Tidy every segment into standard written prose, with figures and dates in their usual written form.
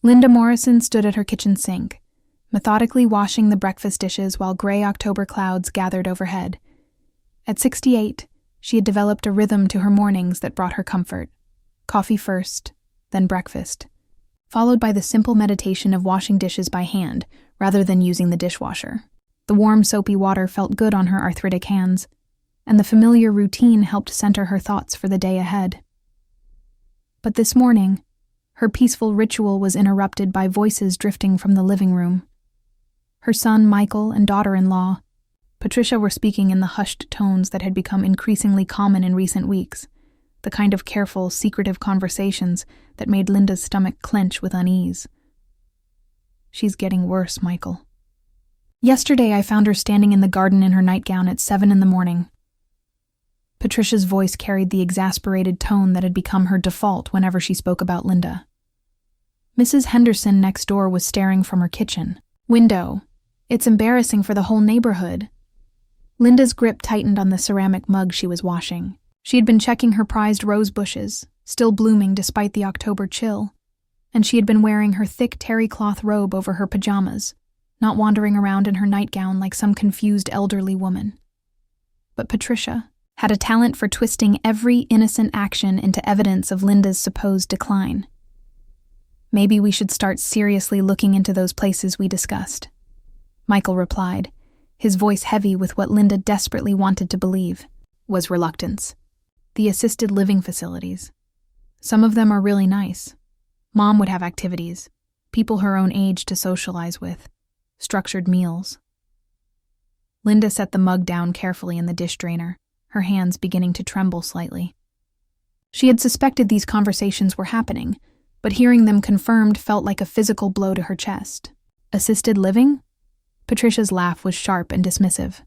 Linda Morrison stood at her kitchen sink, methodically washing the breakfast dishes while gray October clouds gathered overhead. At 68, she had developed a rhythm to her mornings that brought her comfort. Coffee first, then breakfast, followed by the simple meditation of washing dishes by hand rather than using the dishwasher. The warm, soapy water felt good on her arthritic hands, and the familiar routine helped center her thoughts for the day ahead. But this morning, her peaceful ritual was interrupted by voices drifting from the living room. Her son, Michael, and daughter-in-law, Patricia, were speaking in the hushed tones that had become increasingly common in recent weeks, the kind of careful, secretive conversations that made Linda's stomach clench with unease. "She's getting worse, Michael. Yesterday I found her standing in the garden in her nightgown at 7 a.m. Patricia's voice carried the exasperated tone that had become her default whenever she spoke about Linda. Mrs. Henderson next door was staring from her kitchen window. "It's embarrassing for the whole neighborhood." Linda's grip tightened on the ceramic mug she was washing. She had been checking her prized rose bushes, still blooming despite the October chill, and she had been wearing her thick terry cloth robe over her pajamas, not wandering around in her nightgown like some confused elderly woman. But Patricia had a talent for twisting every innocent action into evidence of Linda's supposed decline. "Maybe we should start seriously looking into those places we discussed," Michael replied, his voice heavy with what Linda desperately wanted to believe was reluctance. "The assisted living facilities. Some of them are really nice. Mom would have activities, people her own age to socialize with, structured meals." Linda set the mug down carefully in the dish drainer, her hands beginning to tremble slightly. She had suspected these conversations were happening, but hearing them confirmed felt like a physical blow to her chest. "Assisted living?" Patricia's laugh was sharp and dismissive.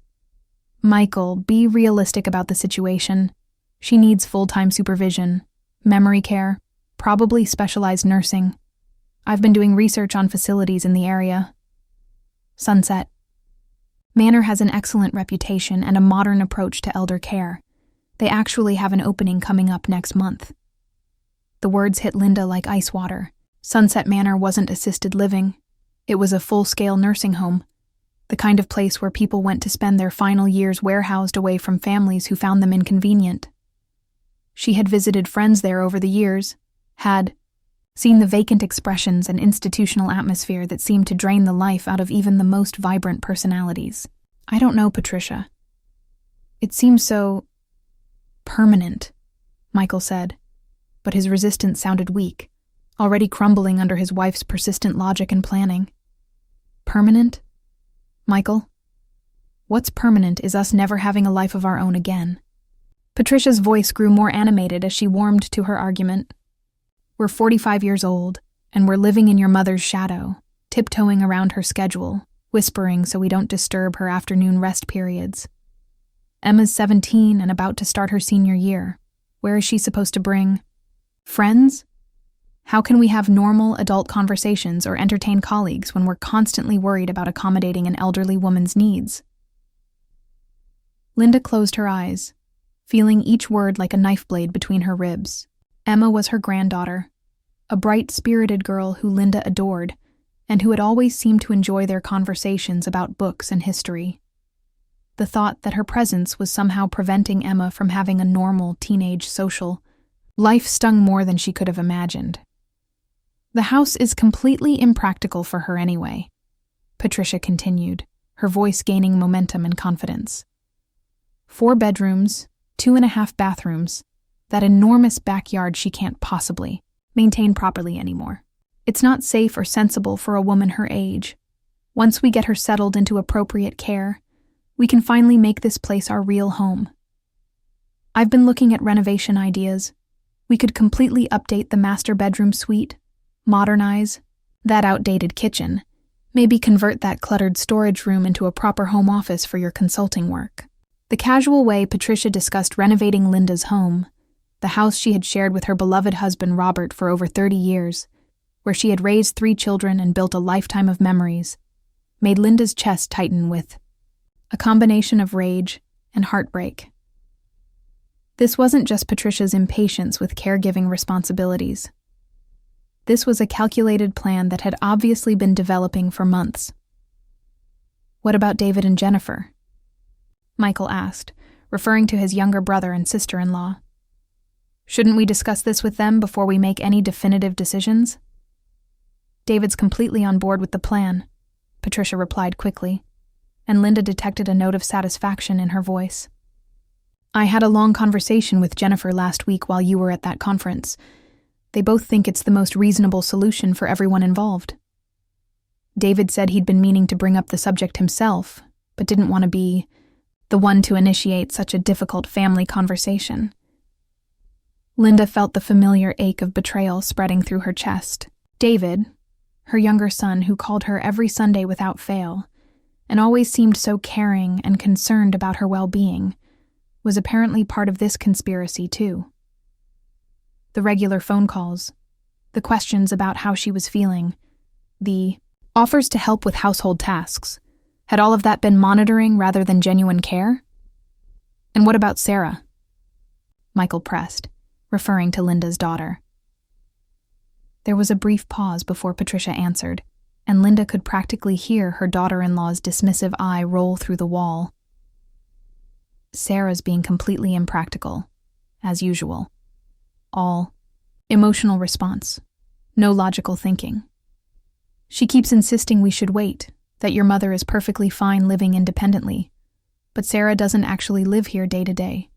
"Michael, be realistic about the situation. She needs full-time supervision, memory care, probably specialized nursing. I've been doing research on facilities in the area." Sunset. Manor has an excellent reputation and a modern approach to elder care. They actually have an opening coming up next month. The words hit Linda like ice water. Sunset Manor wasn't assisted living. It was a full-scale nursing home, the kind of place where people went to spend their final years warehoused away from families who found them inconvenient. She had visited friends there over the years, had seen the vacant expressions and institutional atmosphere that seemed to drain the life out of even the most vibrant personalities. "I don't know, Patricia. It seems so permanent," Michael said, but his resistance sounded weak, already crumbling under his wife's persistent logic and planning. "Permanent? Michael, what's permanent is us never having a life of our own again." Patricia's voice grew more animated as she warmed to her argument. "We're 45 years old, and we're living in your mother's shadow, tiptoeing around her schedule, whispering so we don't disturb her afternoon rest periods. Emma's 17 and about to start her senior year. Where is she supposed to bring friends? How can we have normal adult conversations or entertain colleagues when we're constantly worried about accommodating an elderly woman's needs?" Linda closed her eyes, feeling each word like a knife blade between her ribs. Emma was her granddaughter, a bright-spirited girl who Linda adored, and who had always seemed to enjoy their conversations about books and history. The thought that her presence was somehow preventing Emma from having a normal teenage social life stung more than she could have imagined. "The house is completely impractical for her anyway," Patricia continued, her voice gaining momentum and confidence. 4 bedrooms, 2.5 bathrooms, that enormous backyard she can't possibly maintain properly anymore. It's not safe or sensible for a woman her age. Once we get her settled into appropriate care, we can finally make this place our real home. I've been looking at renovation ideas. We could completely update the master bedroom suite, modernize that outdated kitchen, maybe convert that cluttered storage room into a proper home office for your consulting work." The casual way Patricia discussed renovating Linda's home, the house she had shared with her beloved husband Robert for over 30 years, where she had raised 3 children and built a lifetime of memories, made Linda's chest tighten with a combination of rage and heartbreak. This wasn't just Patricia's impatience with caregiving responsibilities. This was a calculated plan that had obviously been developing for months. "What about David and Jennifer?" Michael asked, referring to his younger brother and sister-in-law. "Shouldn't we discuss this with them before we make any definitive decisions?" "David's completely on board with the plan," Patricia replied quickly, and Linda detected a note of satisfaction in her voice. "I had a long conversation with Jennifer last week while you were at that conference. They both think it's the most reasonable solution for everyone involved. David said he'd been meaning to bring up the subject himself, but didn't want to be the one to initiate such a difficult family conversation." Linda felt the familiar ache of betrayal spreading through her chest. David, her younger son who called her every Sunday without fail, and always seemed so caring and concerned about her well-being, was apparently part of this conspiracy too. The regular phone calls, the questions about how she was feeling, the offers to help with household tasks, had all of that been monitoring rather than genuine care? "And what about Sarah?" Michael pressed, referring to Linda's daughter. There was a brief pause before Patricia answered, and Linda could practically hear her daughter-in-law's dismissive eye roll through the wall. "Sarah's being completely impractical, as usual. All emotional response, no logical thinking. She keeps insisting we should wait, that your mother is perfectly fine living independently, but Sarah doesn't actually live here day to day.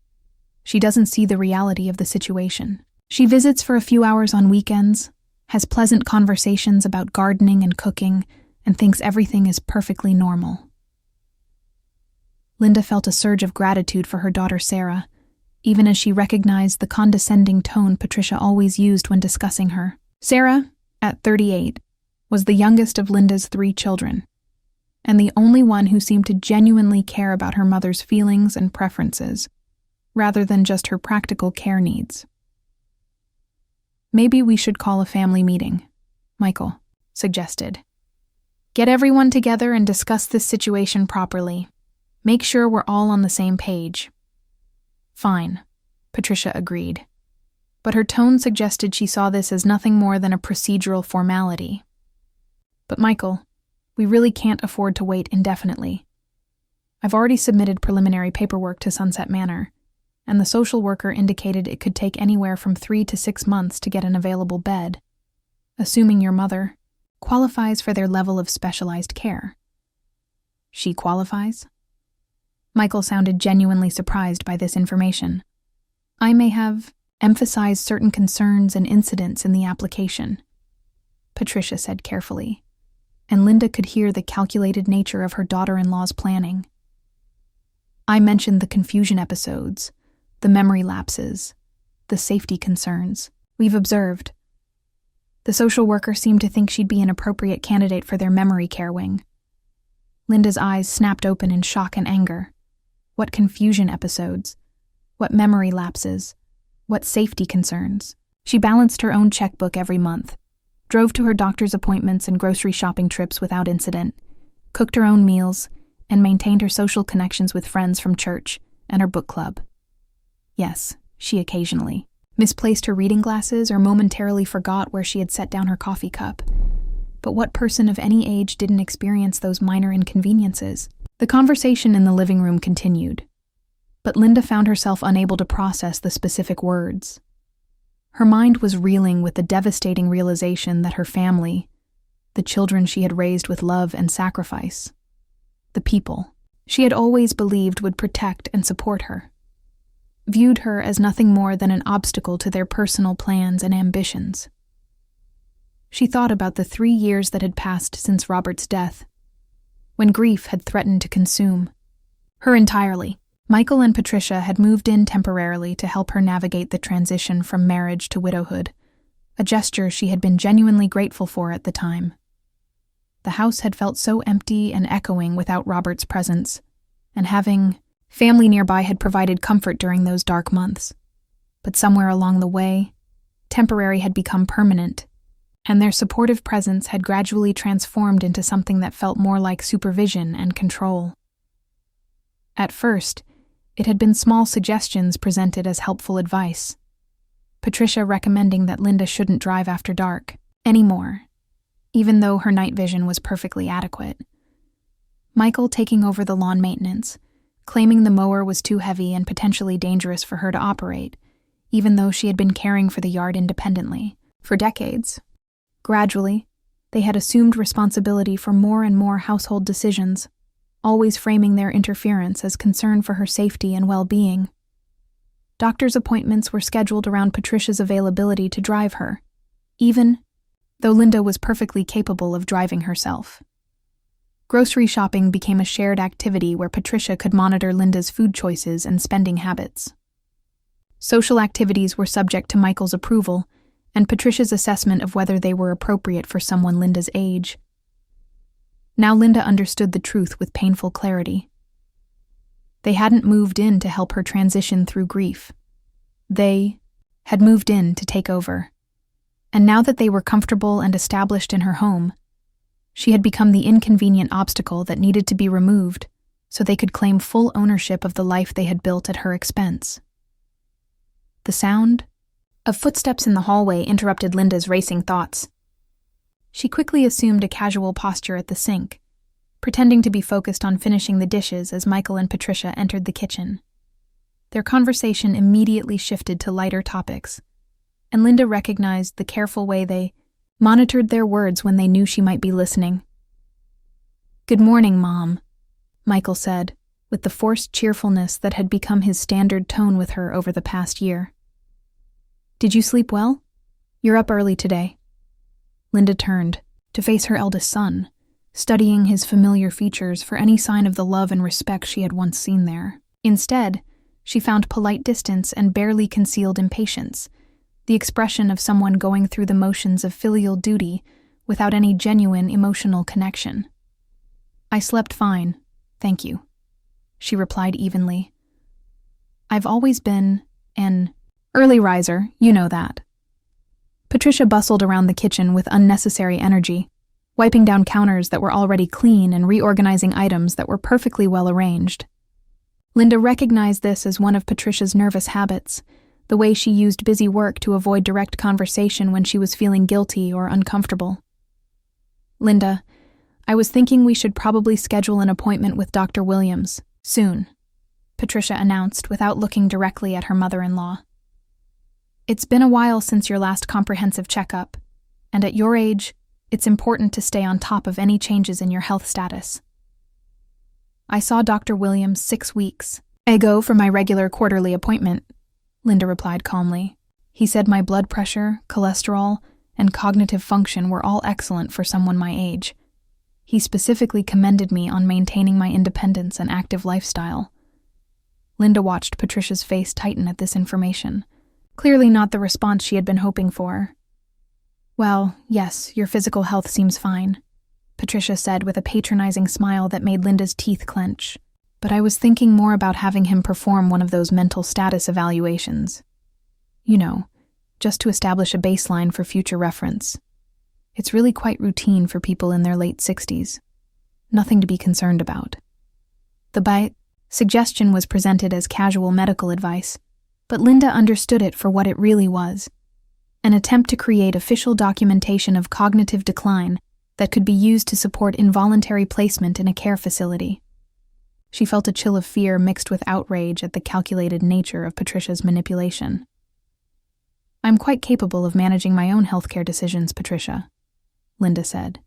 She doesn't see the reality of the situation. She visits for a few hours on weekends, has pleasant conversations about gardening and cooking, and thinks everything is perfectly normal." Linda felt a surge of gratitude for her daughter Sarah, even as she recognized the condescending tone Patricia always used when discussing her. Sarah, at 38, was the youngest of Linda's 3 children, and the only one who seemed to genuinely care about her mother's feelings and preferences, rather than just her practical care needs. "Maybe we should call a family meeting," Michael suggested. "Get everyone together and discuss this situation properly. Make sure we're all on the same page." "Fine," Patricia agreed, but her tone suggested she saw this as nothing more than a procedural formality. "But Michael, we really can't afford to wait indefinitely. I've already submitted preliminary paperwork to Sunset Manor, and the social worker indicated it could take anywhere from 3 to 6 months to get an available bed, assuming your mother qualifies for their level of specialized care." "She qualifies?" Michael sounded genuinely surprised by this information. "I may have emphasized certain concerns and incidents in the application," Patricia said carefully, and Linda could hear the calculated nature of her daughter-in-law's planning. "I mentioned the confusion episodes, the memory lapses, the safety concerns we've observed. The social worker seemed to think she'd be an appropriate candidate for their memory care wing." Linda's eyes snapped open in shock and anger. What confusion episodes? What memory lapses? What safety concerns? She balanced her own checkbook every month, drove to her doctor's appointments and grocery shopping trips without incident, cooked her own meals, and maintained her social connections with friends from church and her book club. Yes, she occasionally misplaced her reading glasses or momentarily forgot where she had set down her coffee cup. But what person of any age didn't experience those minor inconveniences? The conversation in the living room continued, but Linda found herself unable to process the specific words. Her mind was reeling with the devastating realization that her family, the children she had raised with love and sacrifice, the people she had always believed would protect and support her, viewed her as nothing more than an obstacle to their personal plans and ambitions. She thought about the 3 years that had passed since Robert's death, when grief had threatened to consume her entirely. Michael and Patricia had moved in temporarily to help her navigate the transition from marriage to widowhood, a gesture she had been genuinely grateful for at the time. The house had felt so empty and echoing without Robert's presence, and having family nearby had provided comfort during those dark months. But somewhere along the way, temporary had become permanent, and their supportive presence had gradually transformed into something that felt more like supervision and control. At first, it had been small suggestions presented as helpful advice. Patricia recommending that Linda shouldn't drive after dark, anymore, even though her night vision was perfectly adequate. Michael taking over the lawn maintenance, claiming the mower was too heavy and potentially dangerous for her to operate, even though she had been caring for the yard independently for decades. Gradually, they had assumed responsibility for more and more household decisions, always framing their interference as concern for her safety and well-being. Doctor's appointments were scheduled around Patricia's availability to drive her, even though Linda was perfectly capable of driving herself. Grocery shopping became a shared activity where Patricia could monitor Linda's food choices and spending habits. Social activities were subject to Michael's approval and Patricia's assessment of whether they were appropriate for someone Linda's age. Now Linda understood the truth with painful clarity. They hadn't moved in to help her transition through grief. They had moved in to take over. And now that they were comfortable and established in her home, she had become the inconvenient obstacle that needed to be removed so they could claim full ownership of the life they had built at her expense. The sound of footsteps in the hallway interrupted Linda's racing thoughts. She quickly assumed a casual posture at the sink, pretending to be focused on finishing the dishes as Michael and Patricia entered the kitchen. Their conversation immediately shifted to lighter topics, and Linda recognized the careful way they monitored their words when they knew she might be listening. "Good morning, Mom," Michael said, with the forced cheerfulness that had become his standard tone with her over the past year. "Did you sleep well? You're up early today." Linda turned to face her eldest son, studying his familiar features for any sign of the love and respect she had once seen there. Instead, she found polite distance and barely concealed impatience, the expression of someone going through the motions of filial duty without any genuine emotional connection. "I slept fine, thank you," she replied evenly. "I've always been an early riser, you know that." Patricia bustled around the kitchen with unnecessary energy, wiping down counters that were already clean and reorganizing items that were perfectly well arranged. Linda recognized this as one of Patricia's nervous habits, the way she used busy work to avoid direct conversation when she was feeling guilty or uncomfortable. "Linda, I was thinking we should probably schedule an appointment with Dr. Williams, soon," Patricia announced without looking directly at her mother-in-law. "It's been a while since your last comprehensive checkup, and at your age, it's important to stay on top of any changes in your health status." "I saw Dr. Williams 6 weeks ago for my regular quarterly appointment," Linda replied calmly. "He said my blood pressure, cholesterol, and cognitive function were all excellent for someone my age. He specifically commended me on maintaining my independence and active lifestyle." Linda watched Patricia's face tighten at this information, clearly not the response she had been hoping for. "Well, yes, your physical health seems fine," Patricia said with a patronizing smile that made Linda's teeth clench. "But I was thinking more about having him perform one of those mental status evaluations. You know, just to establish a baseline for future reference. It's really quite routine for people in their late 60s. Nothing to be concerned about." The suggestion was presented as casual medical advice, but Linda understood it for what it really was: an attempt to create official documentation of cognitive decline that could be used to support involuntary placement in a care facility. She felt a chill of fear mixed with outrage at the calculated nature of Patricia's manipulation. "I'm quite capable of managing my own healthcare decisions, Patricia," Linda said,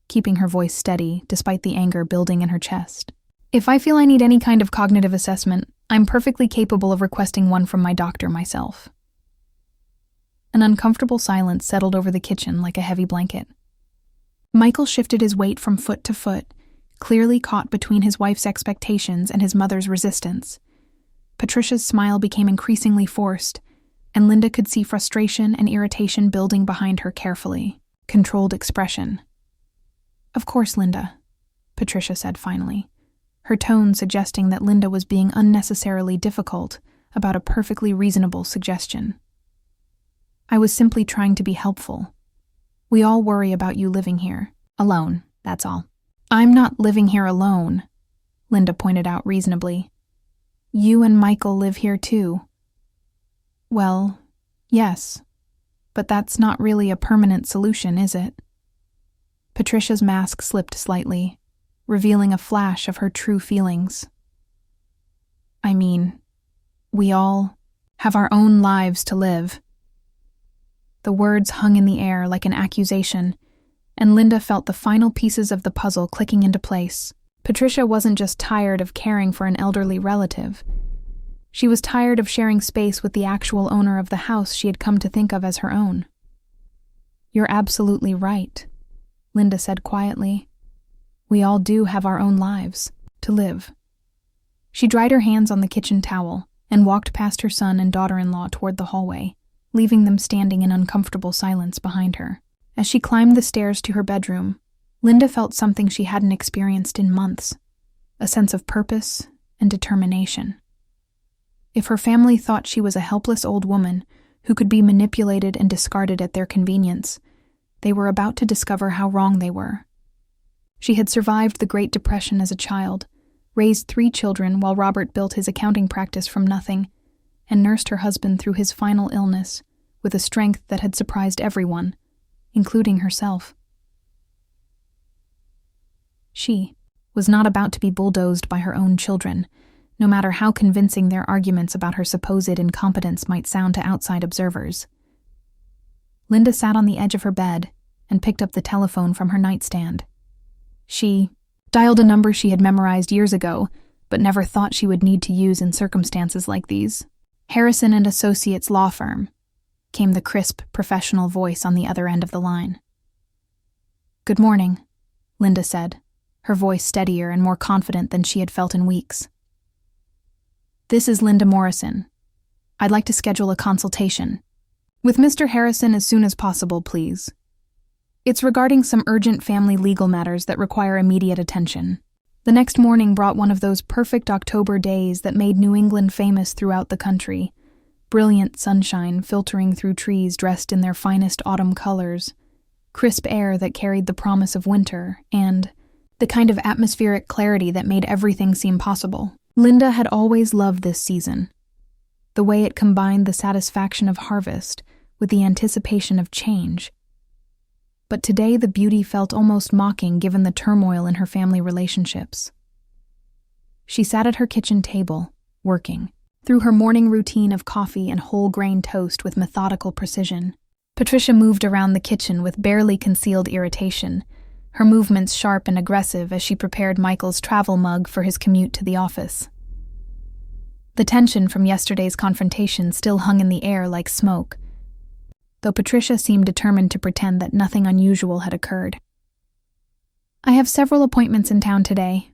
keeping her voice steady despite the anger building in her chest. "If I feel I need any kind of cognitive assessment, I'm perfectly capable of requesting one from my doctor myself." An uncomfortable silence settled over the kitchen like a heavy blanket. Michael shifted his weight from foot to foot, clearly caught between his wife's expectations and his mother's resistance. Patricia's smile became increasingly forced, and Linda could see frustration and irritation building behind her carefully, controlled expression. "Of course, Linda," Patricia said finally, her tone suggesting that Linda was being unnecessarily difficult about a perfectly reasonable suggestion. "I was simply trying to be helpful. We all worry about you living here, alone, that's all." "I'm not living here alone," Linda pointed out reasonably. "You and Michael live here too." "Well, yes," But that's not really a permanent solution, is it? Patricia's mask slipped slightly, revealing a flash of her true feelings. I mean, we all have our own lives to live. The words hung in the air like an accusation, and Linda felt the final pieces of the puzzle clicking into place. Patricia wasn't just tired of caring for an elderly relative. She was tired of sharing space with the actual owner of the house she had come to think of as her own. You're absolutely right, Linda said quietly. We all do have our own lives to live. She dried her hands on the kitchen towel and walked past her son and daughter-in-law toward the hallway, leaving them standing in uncomfortable silence behind her. As she climbed the stairs to her bedroom, Linda felt something she hadn't experienced in months, a sense of purpose and determination. If her family thought she was a helpless old woman who could be manipulated and discarded at their convenience, they were about to discover how wrong they were. She had survived the Great Depression as a child, raised 3 children while Robert built his accounting practice from nothing, and nursed her husband through his final illness with a strength that had surprised everyone, including herself. She was not about to be bulldozed by her own children, no matter how convincing their arguments about her supposed incompetence might sound to outside observers. Linda sat on the edge of her bed and picked up the telephone from her nightstand. She dialed a number she had memorized years ago, but never thought she would need to use in circumstances like these. Harrison and Associates Law Firm, came the crisp, professional voice on the other end of the line. Good morning, Linda said, her voice steadier and more confident than she had felt in weeks. This is Linda Morrison. I'd like to schedule a consultation. With Mr. Harrison as soon as possible, please. It's regarding some urgent family legal matters that require immediate attention. The next morning brought one of those perfect October days that made New England famous throughout the country. Brilliant sunshine filtering through trees dressed in their finest autumn colors, crisp air that carried the promise of winter, and the kind of atmospheric clarity that made everything seem possible. Linda had always loved this season, the way it combined the satisfaction of harvest with the anticipation of change. But today the beauty felt almost mocking given the turmoil in her family relationships. She sat at her kitchen table, working, through her morning routine of coffee and whole-grain toast with methodical precision. Patricia moved around the kitchen with barely concealed irritation, her movements sharp and aggressive as she prepared Michael's travel mug for his commute to the office. The tension from yesterday's confrontation still hung in the air like smoke, though Patricia seemed determined to pretend that nothing unusual had occurred. I have several appointments in town today,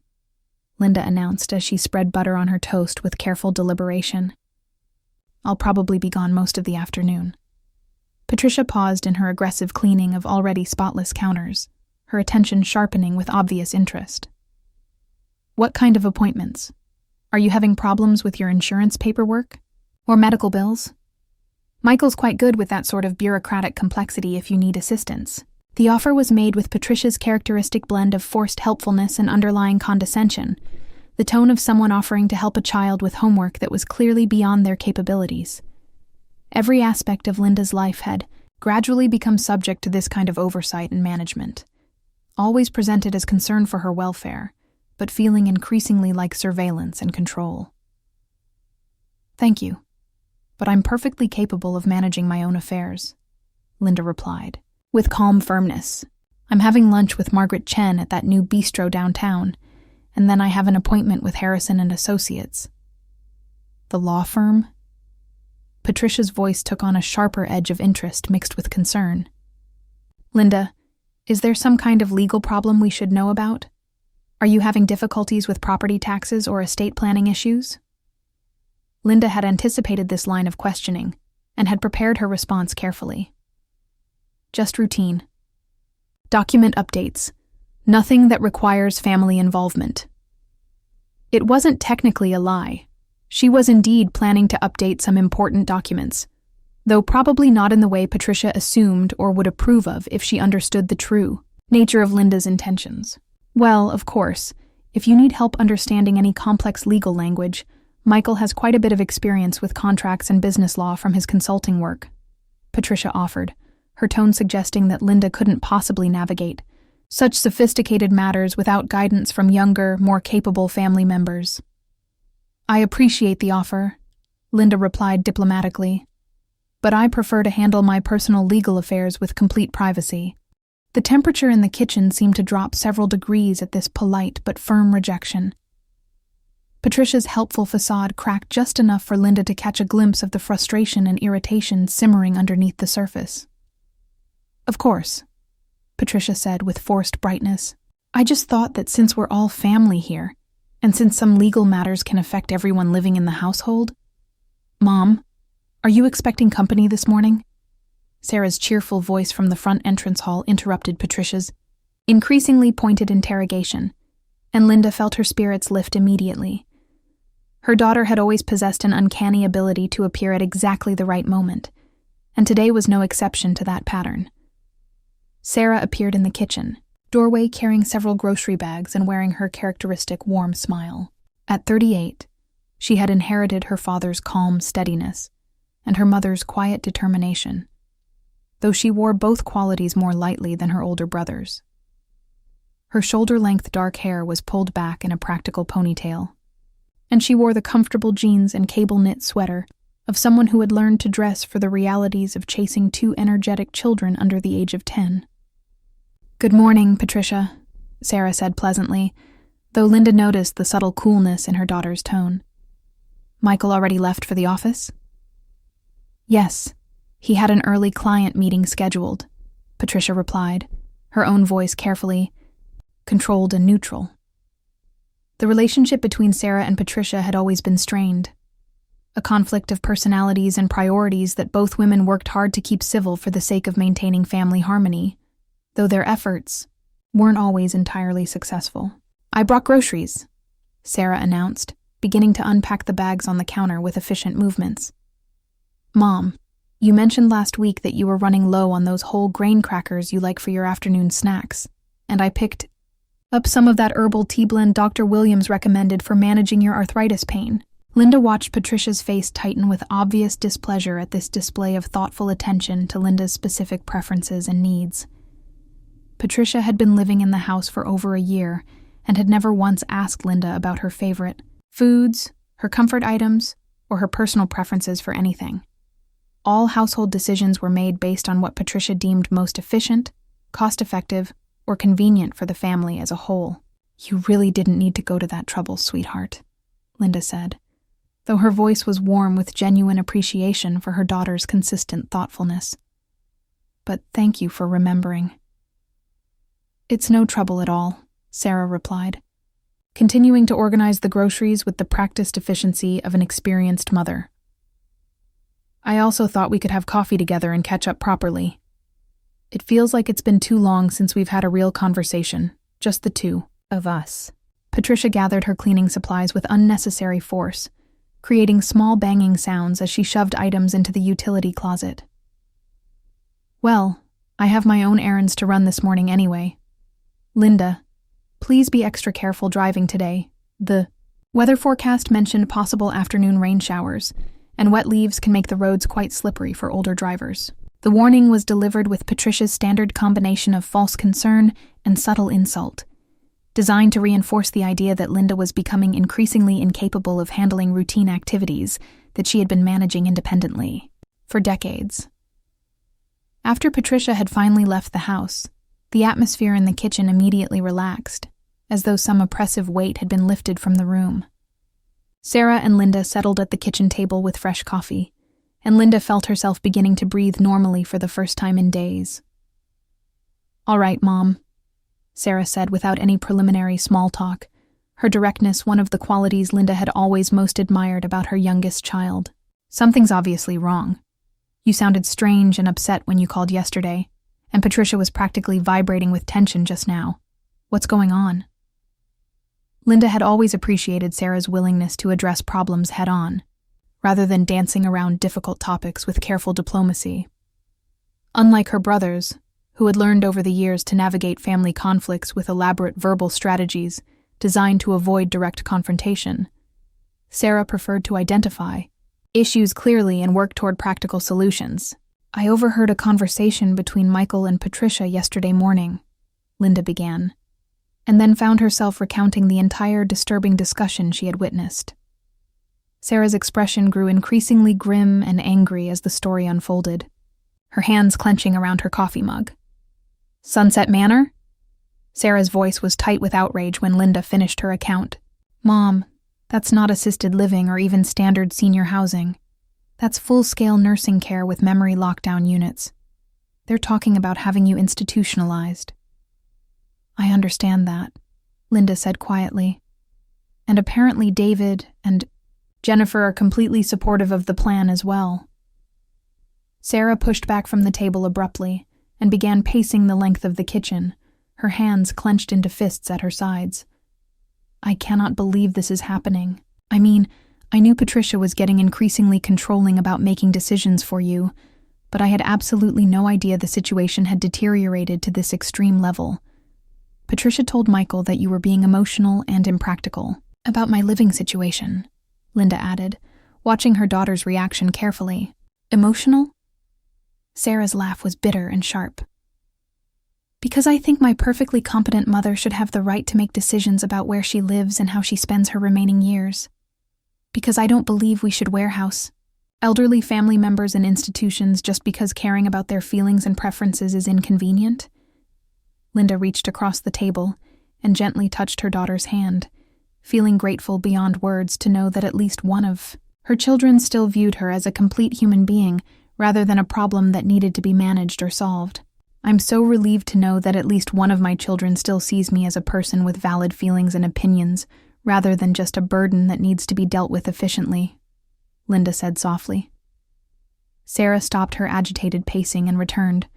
Linda announced as she spread butter on her toast with careful deliberation. I'll probably be gone most of the afternoon. Patricia paused in her aggressive cleaning of already spotless counters, her attention sharpening with obvious interest. What kind of appointments? Are you having problems with your insurance paperwork? Or medical bills? Michael's quite good with that sort of bureaucratic complexity if you need assistance. The offer was made with Patricia's characteristic blend of forced helpfulness and underlying condescension, the tone of someone offering to help a child with homework that was clearly beyond their capabilities. Every aspect of Linda's life had gradually become subject to this kind of oversight and management, always presented as concern for her welfare, but feeling increasingly like surveillance and control. Thank you, but I'm perfectly capable of managing my own affairs, Linda replied, with calm firmness. I'm having lunch with Margaret Chen at that new bistro downtown, and then I have an appointment with Harrison and Associates. The law firm? Patricia's voice took on a sharper edge of interest mixed with concern. Linda, is there some kind of legal problem we should know about? Are you having difficulties with property taxes or estate planning issues? Linda had anticipated this line of questioning and had prepared her response carefully. Just routine. Document updates. Nothing that requires family involvement. It wasn't technically a lie. She was indeed planning to update some important documents, though probably not in the way Patricia assumed or would approve of if she understood the true nature of Linda's intentions. Well, of course, if you need help understanding any complex legal language, Michael has quite a bit of experience with contracts and business law from his consulting work. Patricia offered, her tone suggesting that Linda couldn't possibly navigate such sophisticated matters without guidance from younger, more capable family members. "I appreciate the offer," Linda replied diplomatically, "but I prefer to handle my personal legal affairs with complete privacy." The temperature in the kitchen seemed to drop several degrees at this polite but firm rejection. Patricia's helpful facade cracked just enough for Linda to catch a glimpse of the frustration and irritation simmering underneath the surface. "Of course," Patricia said with forced brightness. "I just thought that since we're all family here, and since some legal matters can affect everyone living in the household—" "Mom, are you expecting company this morning?" Sarah's cheerful voice from the front entrance hall interrupted Patricia's increasingly pointed interrogation, and Linda felt her spirits lift immediately. Her daughter had always possessed an uncanny ability to appear at exactly the right moment, and today was no exception to that pattern. Sarah appeared in the kitchen, doorway carrying several grocery bags and wearing her characteristic warm smile. At 38, she had inherited her father's calm steadiness and her mother's quiet determination, though she wore both qualities more lightly than her older brothers. Her shoulder-length dark hair was pulled back in a practical ponytail, and she wore the comfortable jeans and cable-knit sweater of someone who had learned to dress for the realities of chasing two energetic children under the age of 10. "Good morning, Patricia," Sarah said pleasantly, though Linda noticed the subtle coolness in her daughter's tone. "Michael already left for the office?" "Yes, he had an early client meeting scheduled," Patricia replied, her own voice carefully controlled and neutral. The relationship between Sarah and Patricia had always been strained, a conflict of personalities and priorities that both women worked hard to keep civil for the sake of maintaining family harmony, though their efforts weren't always entirely successful. "I brought groceries," Sarah announced, beginning to unpack the bags on the counter with efficient movements. "Mom, you mentioned last week that you were running low on those whole grain crackers you like for your afternoon snacks, and I picked up some of that herbal tea blend Dr. Williams recommended for managing your arthritis pain." Linda watched Patricia's face tighten with obvious displeasure at this display of thoughtful attention to Linda's specific preferences and needs. Patricia had been living in the house for over a year and had never once asked Linda about her favorite foods, her comfort items, or her personal preferences for anything. All household decisions were made based on what Patricia deemed most efficient, cost-effective, or convenient for the family as a whole. "You really didn't need to go to that trouble, sweetheart," Linda said, though her voice was warm with genuine appreciation for her daughter's consistent thoughtfulness. "But thank you for remembering." "It's no trouble at all," Sarah replied, continuing to organize the groceries with the practiced efficiency of an experienced mother. "I also thought we could have coffee together and catch up properly. It feels like it's been too long since we've had a real conversation, just the two of us." Patricia gathered her cleaning supplies with unnecessary force, creating small banging sounds as she shoved items into the utility closet. "Well, I have my own errands to run this morning anyway. Linda, please be extra careful driving today. The weather forecast mentioned possible afternoon rain showers, and wet leaves can make the roads quite slippery for older drivers." The warning was delivered with Patricia's standard combination of false concern and subtle insult, designed to reinforce the idea that Linda was becoming increasingly incapable of handling routine activities that she had been managing independently for decades. After Patricia had finally left the house, the atmosphere in the kitchen immediately relaxed, as though some oppressive weight had been lifted from the room. Sarah and Linda settled at the kitchen table with fresh coffee, and Linda felt herself beginning to breathe normally for the first time in days. "All right, Mom," Sarah said without any preliminary small talk, her directness one of the qualities Linda had always most admired about her youngest child. "Something's obviously wrong. You sounded strange and upset when you called yesterday, and Patricia was practically vibrating with tension just now. What's going on?" Linda had always appreciated Sarah's willingness to address problems head-on, rather than dancing around difficult topics with careful diplomacy. Unlike her brothers, who had learned over the years to navigate family conflicts with elaborate verbal strategies designed to avoid direct confrontation, Sarah preferred to identify issues clearly and work toward practical solutions. I overheard a conversation between Michael and Patricia yesterday morning, Linda began, and then found herself recounting the entire disturbing discussion she had witnessed. Sarah's expression grew increasingly grim and angry as the story unfolded, her hands clenching around her coffee mug. Sunset Manor? Sarah's voice was tight with outrage when Linda finished her account. Mom, that's not assisted living or even standard senior housing. That's full-scale nursing care with memory lockdown units. They're talking about having you institutionalized. I understand that, Linda said quietly. And apparently David and Jennifer are completely supportive of the plan as well. Sarah pushed back from the table abruptly and began pacing the length of the kitchen, her hands clenched into fists at her sides. I cannot believe this is happening. I mean, I knew Patricia was getting increasingly controlling about making decisions for you, but I had absolutely no idea the situation had deteriorated to this extreme level. Patricia told Michael that you were being emotional and impractical. About my living situation, Linda added, watching her daughter's reaction carefully. Emotional? Sarah's laugh was bitter and sharp. Because I think my perfectly competent mother should have the right to make decisions about where she lives and how she spends her remaining years. Because I don't believe we should warehouse elderly family members in institutions just because caring about their feelings and preferences is inconvenient. Linda reached across the table and gently touched her daughter's hand, feeling grateful beyond words to know that at least one of her children still viewed her as a complete human being rather than a problem that needed to be managed or solved. I'm so relieved to know that at least one of my children still sees me as a person with valid feelings and opinions, rather than just a burden that needs to be dealt with efficiently, Linda said softly. Sarah stopped her agitated pacing and returned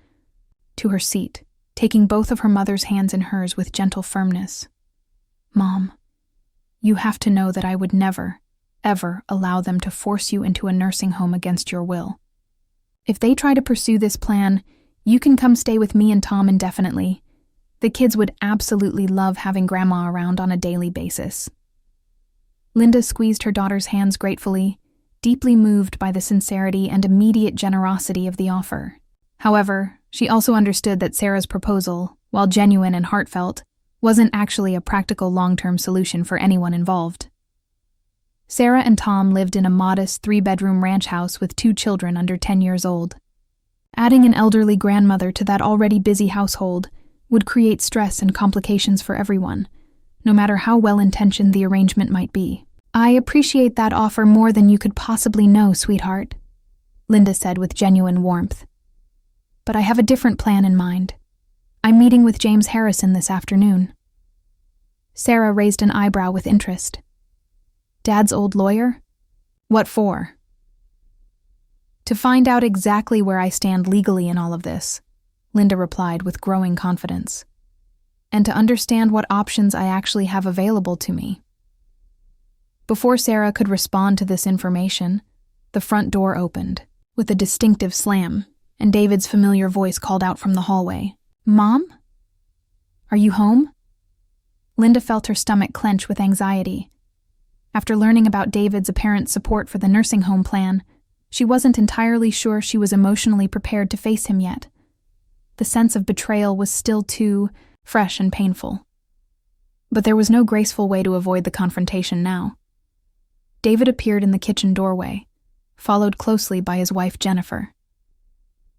to her seat, taking both of her mother's hands in hers with gentle firmness. Mom, you have to know that I would never, ever allow them to force you into a nursing home against your will. If they try to pursue this plan, you can come stay with me and Tom indefinitely. The kids would absolutely love having Grandma around on a daily basis. Linda squeezed her daughter's hands gratefully, deeply moved by the sincerity and immediate generosity of the offer. However, she also understood that Sarah's proposal, while genuine and heartfelt, wasn't actually a practical long-term solution for anyone involved. Sarah and Tom lived in a modest 3-bedroom ranch house with 2 children under 10 years old. Adding an elderly grandmother to that already busy household would create stress and complications for everyone, no matter how well-intentioned the arrangement might be. I appreciate that offer more than you could possibly know, sweetheart, Linda said with genuine warmth. But I have a different plan in mind. I'm meeting with James Harrison this afternoon. Sarah raised an eyebrow with interest. Dad's old lawyer? What for? To find out exactly where I stand legally in all of this, Linda replied with growing confidence, and to understand what options I actually have available to me. Before Sarah could respond to this information, the front door opened with a distinctive slam, and David's familiar voice called out from the hallway, Mom? Are you home? Linda felt her stomach clench with anxiety. After learning about David's apparent support for the nursing home plan, she wasn't entirely sure she was emotionally prepared to face him yet. The sense of betrayal was still too fresh and painful. But there was no graceful way to avoid the confrontation now. David appeared in the kitchen doorway, followed closely by his wife Jennifer.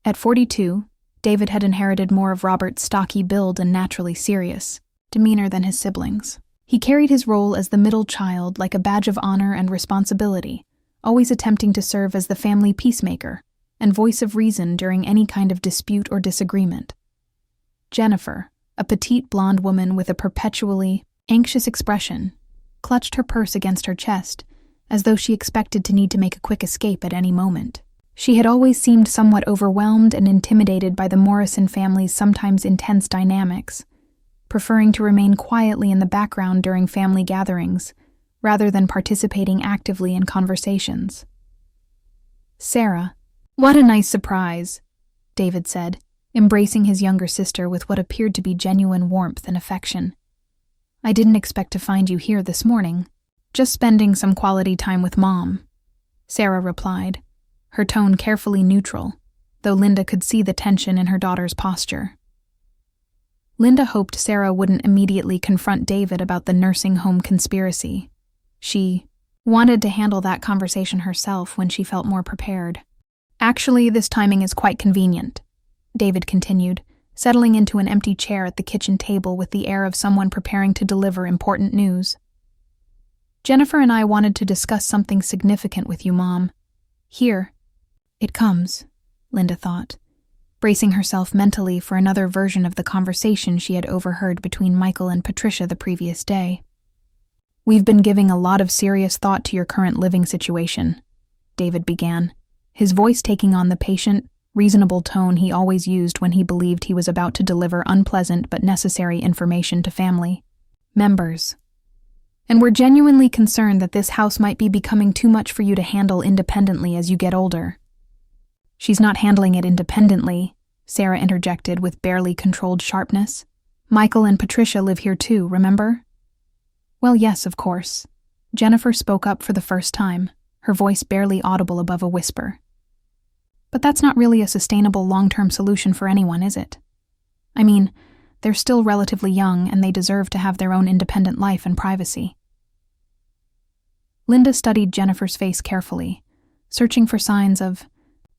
At 42, David had inherited more of Robert's stocky build and naturally serious demeanor than his siblings. He carried his role as the middle child like a badge of honor and responsibility, always attempting to serve as the family peacemaker and voice of reason during any kind of dispute or disagreement. Jennifer, a petite blonde woman with a perpetually anxious expression, clutched her purse against her chest, as though she expected to need to make a quick escape at any moment. She had always seemed somewhat overwhelmed and intimidated by the Morrison family's sometimes intense dynamics, preferring to remain quietly in the background during family gatherings, rather than participating actively in conversations. Sarah, what a nice surprise, David said, embracing his younger sister with what appeared to be genuine warmth and affection. I didn't expect to find you here this morning. Just spending some quality time with Mom, Sarah replied, her tone carefully neutral, though Linda could see the tension in her daughter's posture. Linda hoped Sarah wouldn't immediately confront David about the nursing home conspiracy. She wanted to handle that conversation herself when she felt more prepared. "Actually, this timing is quite convenient," David continued, settling into an empty chair at the kitchen table with the air of someone preparing to deliver important news. "Jennifer and I wanted to discuss something significant with you, Mom. Here it comes," Linda thought, bracing herself mentally for another version of the conversation she had overheard between Michael and Patricia the previous day. "We've been giving a lot of serious thought to your current living situation," David began, his voice taking on the patient, reasonable tone he always used when he believed he was about to deliver unpleasant but necessary information to family members. "And we're genuinely concerned that this house might be becoming too much for you to handle independently as you get older." "She's not handling it independently," Sarah interjected with barely controlled sharpness. "Michael and Patricia live here too, remember?" "Well, yes, of course." Jennifer spoke up for the first time, her voice barely audible above a whisper. "But that's not really a sustainable long-term solution for anyone, is it? I mean, they're still relatively young and they deserve to have their own independent life and privacy." Linda studied Jennifer's face carefully, searching for signs of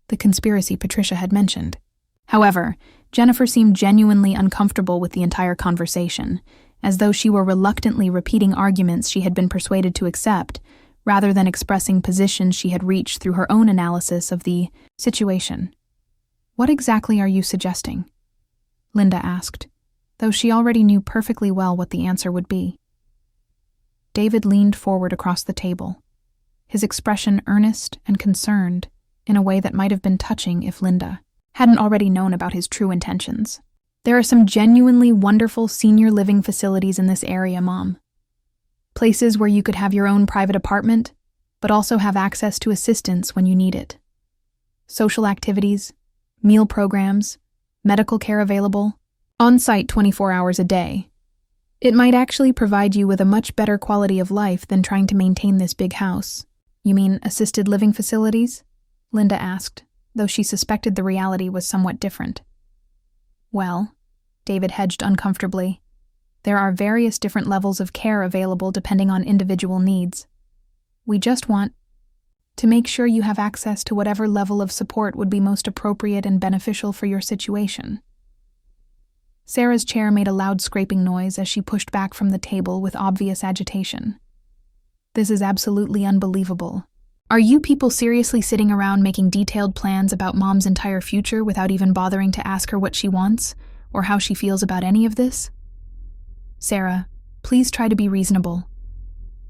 the conspiracy Patricia had mentioned. However, Jennifer seemed genuinely uncomfortable with the entire conversation, as though she were reluctantly repeating arguments she had been persuaded to accept, rather than expressing positions she had reached through her own analysis of the situation. "What exactly are you suggesting?" Linda asked, though she already knew perfectly well what the answer would be. David leaned forward across the table, his expression earnest and concerned in a way that might have been touching if Linda hadn't already known about his true intentions. "There are some genuinely wonderful senior living facilities in this area, Mom. Places where you could have your own private apartment, but also have access to assistance when you need it. Social activities, meal programs, medical care available, on-site 24 hours a day. It might actually provide you with a much better quality of life than trying to maintain this big house." "You mean assisted living facilities?" Linda asked, though she suspected the reality was somewhat different. "Well," David hedged uncomfortably, "there are various different levels of care available depending on individual needs. We just want to make sure you have access to whatever level of support would be most appropriate and beneficial for your situation." Sarah's chair made a loud scraping noise as she pushed back from the table with obvious agitation. "This is absolutely unbelievable. Are you people seriously sitting around making detailed plans about Mom's entire future without even bothering to ask her what she wants, or how she feels about any of this?" "Sarah, please try to be reasonable,"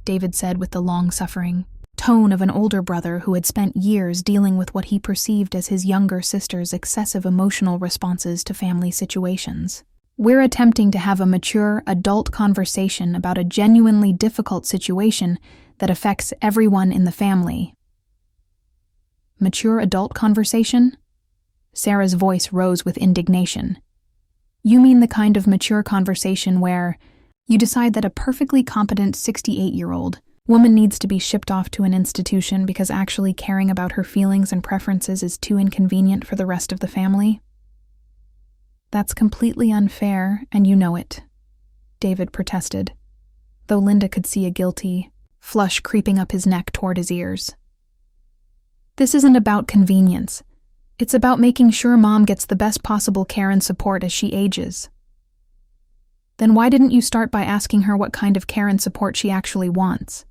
David said with the long-suffering tone of an older brother who had spent years dealing with what he perceived as his younger sister's excessive emotional responses to family situations. "We're attempting to have a mature, adult conversation about a genuinely difficult situation that affects everyone in the family." "Mature adult conversation?" Sarah's voice rose with indignation. "You mean the kind of mature conversation where you decide that a perfectly competent 68-year-old woman needs to be shipped off to an institution because actually caring about her feelings and preferences is too inconvenient for the rest of the family?" "That's completely unfair, and you know it," David protested, though Linda could see a guilty flush creeping up his neck toward his ears. "This isn't about convenience. It's about making sure Mom gets the best possible care and support as she ages." "Then why didn't you start by asking her what kind of care and support she actually wants?"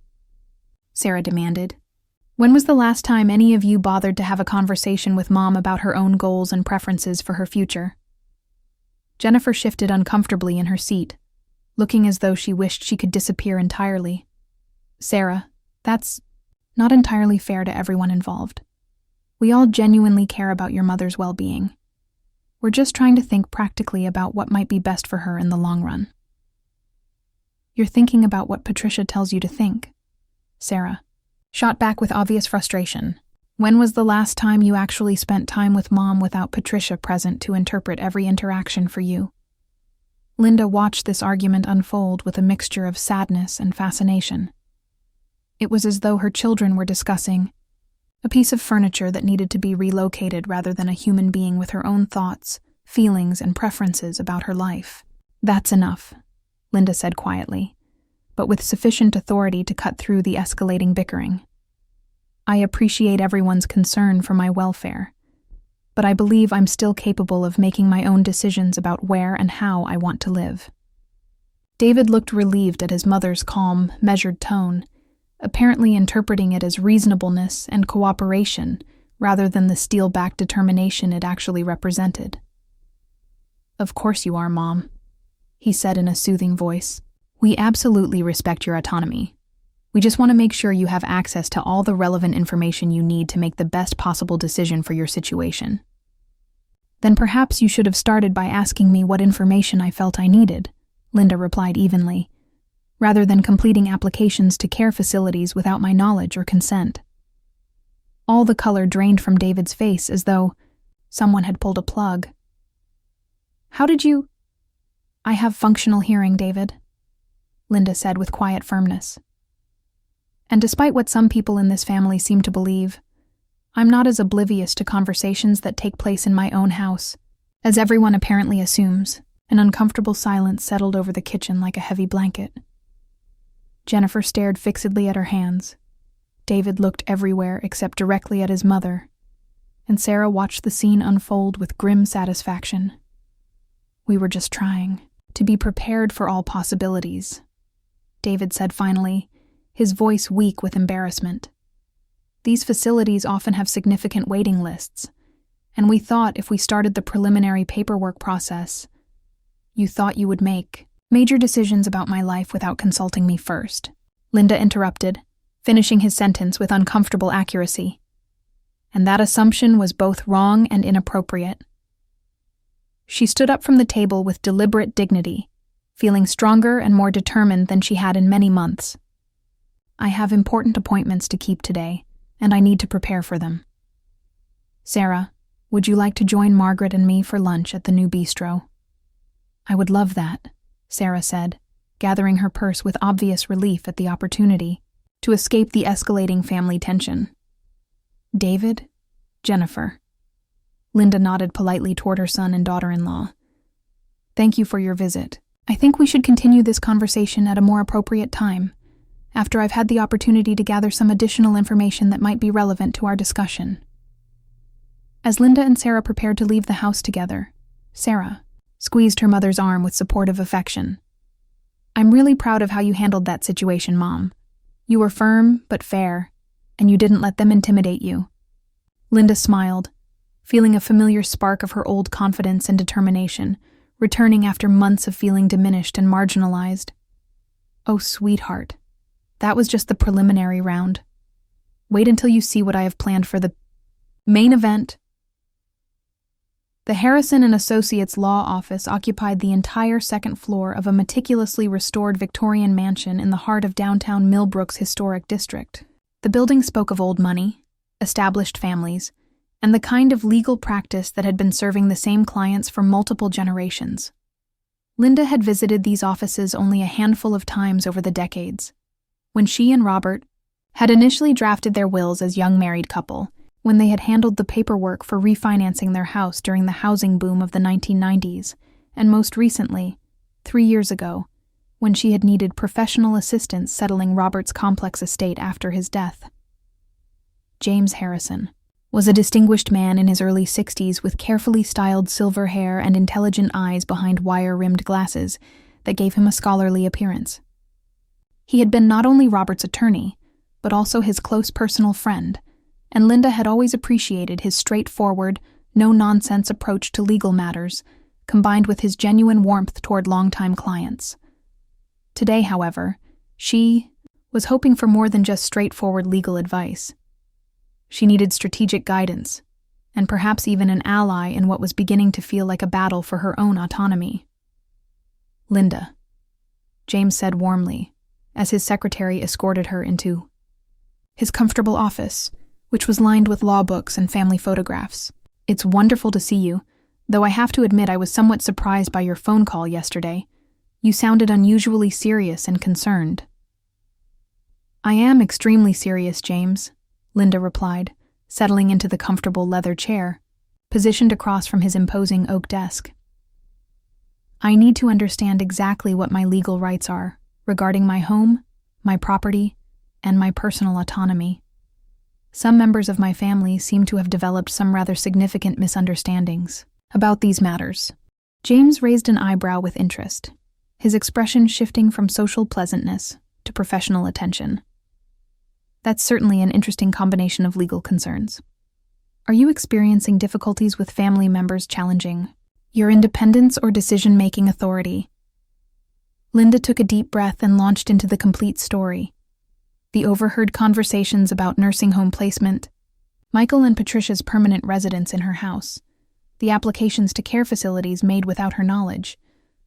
Sarah demanded. "When was the last time any of you bothered to have a conversation with Mom about her own goals and preferences for her future?" Jennifer shifted uncomfortably in her seat, looking as though she wished she could disappear entirely. "Sarah, that's not entirely fair to everyone involved. We all genuinely care about your mother's well-being. We're just trying to think practically about what might be best for her in the long run." "You're thinking about what Patricia tells you to think," Sarah shot back with obvious frustration. "When was the last time you actually spent time with Mom without Patricia present to interpret every interaction for you?" Linda watched this argument unfold with a mixture of sadness and fascination. It was as though her children were discussing A piece of furniture that needed to be relocated rather than a human being with her own thoughts, feelings, and preferences about her life. That's enough, Linda said quietly, but with sufficient authority to cut through the escalating bickering. I appreciate everyone's concern for my welfare, but I believe I'm still capable of making my own decisions about where and how I want to live. David looked relieved at his mother's calm, measured tone, apparently interpreting it as reasonableness and cooperation rather than the steel-backed determination it actually represented. "Of course you are, Mom," he said in a soothing voice. "We absolutely respect your autonomy. We just want to make sure you have access to all the relevant information you need to make the best possible decision for your situation." "Then perhaps you should have started by asking me what information I felt I needed," Linda replied evenly, "rather than completing applications to care facilities without my knowledge or consent." All the color drained from David's face as though someone had pulled a plug. "How did you—" "I have functional hearing, David," Linda said with quiet firmness. "And despite what some people in this family seem to believe, I'm not as oblivious to conversations that take place in my own house, as everyone apparently assumes." An uncomfortable silence settled over the kitchen like a heavy blanket. Jennifer stared fixedly at her hands. David looked everywhere except directly at his mother, and Sarah watched the scene unfold with grim satisfaction. "We were just trying to be prepared for all possibilities," David said finally, his voice weak with embarrassment. "These facilities often have significant waiting lists, and we thought if we started the preliminary paperwork process, you thought you would make major decisions about my life without consulting me first," Linda interrupted, finishing his sentence with uncomfortable accuracy. "And that assumption was both wrong and inappropriate." She stood up from the table with deliberate dignity, feeling stronger and more determined than she had in many months. "I have important appointments to keep today, and I need to prepare for them. Sarah, would you like to join Margaret and me for lunch at the new bistro?" "I would love that," Sarah said, gathering her purse with obvious relief at the opportunity to escape the escalating family tension. "David? Jennifer?" Linda nodded politely toward her son and daughter-in-law. "Thank you for your visit. I think we should continue this conversation at a more appropriate time, after I've had the opportunity to gather some additional information that might be relevant to our discussion." As Linda and Sarah prepared to leave the house together, Sarah squeezed her mother's arm with supportive affection. "I'm really proud of how you handled that situation, Mom. You were firm but fair, and you didn't let them intimidate you." Linda smiled, feeling a familiar spark of her old confidence and determination, returning after months of feeling diminished and marginalized. "Oh, sweetheart, that was just the preliminary round. Wait until you see what I have planned for the main event." The Harrison and Associates law office occupied the entire second floor of a meticulously restored Victorian mansion in the heart of downtown Millbrook's historic district. The building spoke of old money, established families, and the kind of legal practice that had been serving the same clients for multiple generations. Linda had visited these offices only a handful of times over the decades. When she and Robert had initially drafted their wills as young married couple, when they had handled the paperwork for refinancing their house during the housing boom of the 1990s, and most recently, 3 years ago, when she had needed professional assistance settling Robert's complex estate after his death. James Harrison was a distinguished man in his early 60s with carefully styled silver hair and intelligent eyes behind wire-rimmed glasses that gave him a scholarly appearance. He had been not only Robert's attorney, but also his close personal friend, and Linda had always appreciated his straightforward, no-nonsense approach to legal matters, combined with his genuine warmth toward longtime clients. Today, however, she was hoping for more than just straightforward legal advice. She needed strategic guidance, and perhaps even an ally in what was beginning to feel like a battle for her own autonomy. "Linda," James said warmly, as his secretary escorted her into his comfortable office, which was lined with law books and family photographs. "It's wonderful to see you, though I have to admit I was somewhat surprised by your phone call yesterday. You sounded unusually serious and concerned." "I am extremely serious, James," Linda replied, settling into the comfortable leather chair, positioned across from his imposing oak desk. I need to understand exactly what my legal rights are regarding my home, my property, and my personal autonomy. Some members of my family seem to have developed some rather significant misunderstandings about these matters. James raised an eyebrow with interest, his expression shifting from social pleasantness to professional attention. That's certainly an interesting combination of legal concerns. Are you experiencing difficulties with family members challenging your independence or decision-making authority? Linda took a deep breath and launched into the complete story. The overheard conversations about nursing home placement, Michael and Patricia's permanent residence in her house, the applications to care facilities made without her knowledge,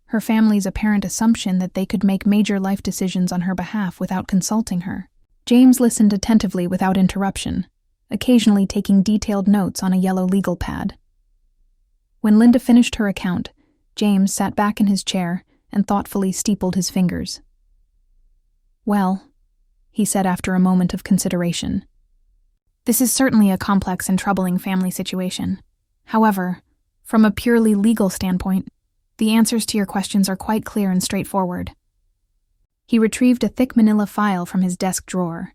her family's apparent assumption that they could make major life decisions on her behalf without consulting her. James listened attentively without interruption, occasionally taking detailed notes on a yellow legal pad. When Linda finished her account, James sat back in his chair and thoughtfully steepled his fingers. "Well," he said after a moment of consideration, "this is certainly a complex and troubling family situation. However, from a purely legal standpoint, the answers to your questions are quite clear and straightforward." He retrieved a thick manila file from his desk drawer.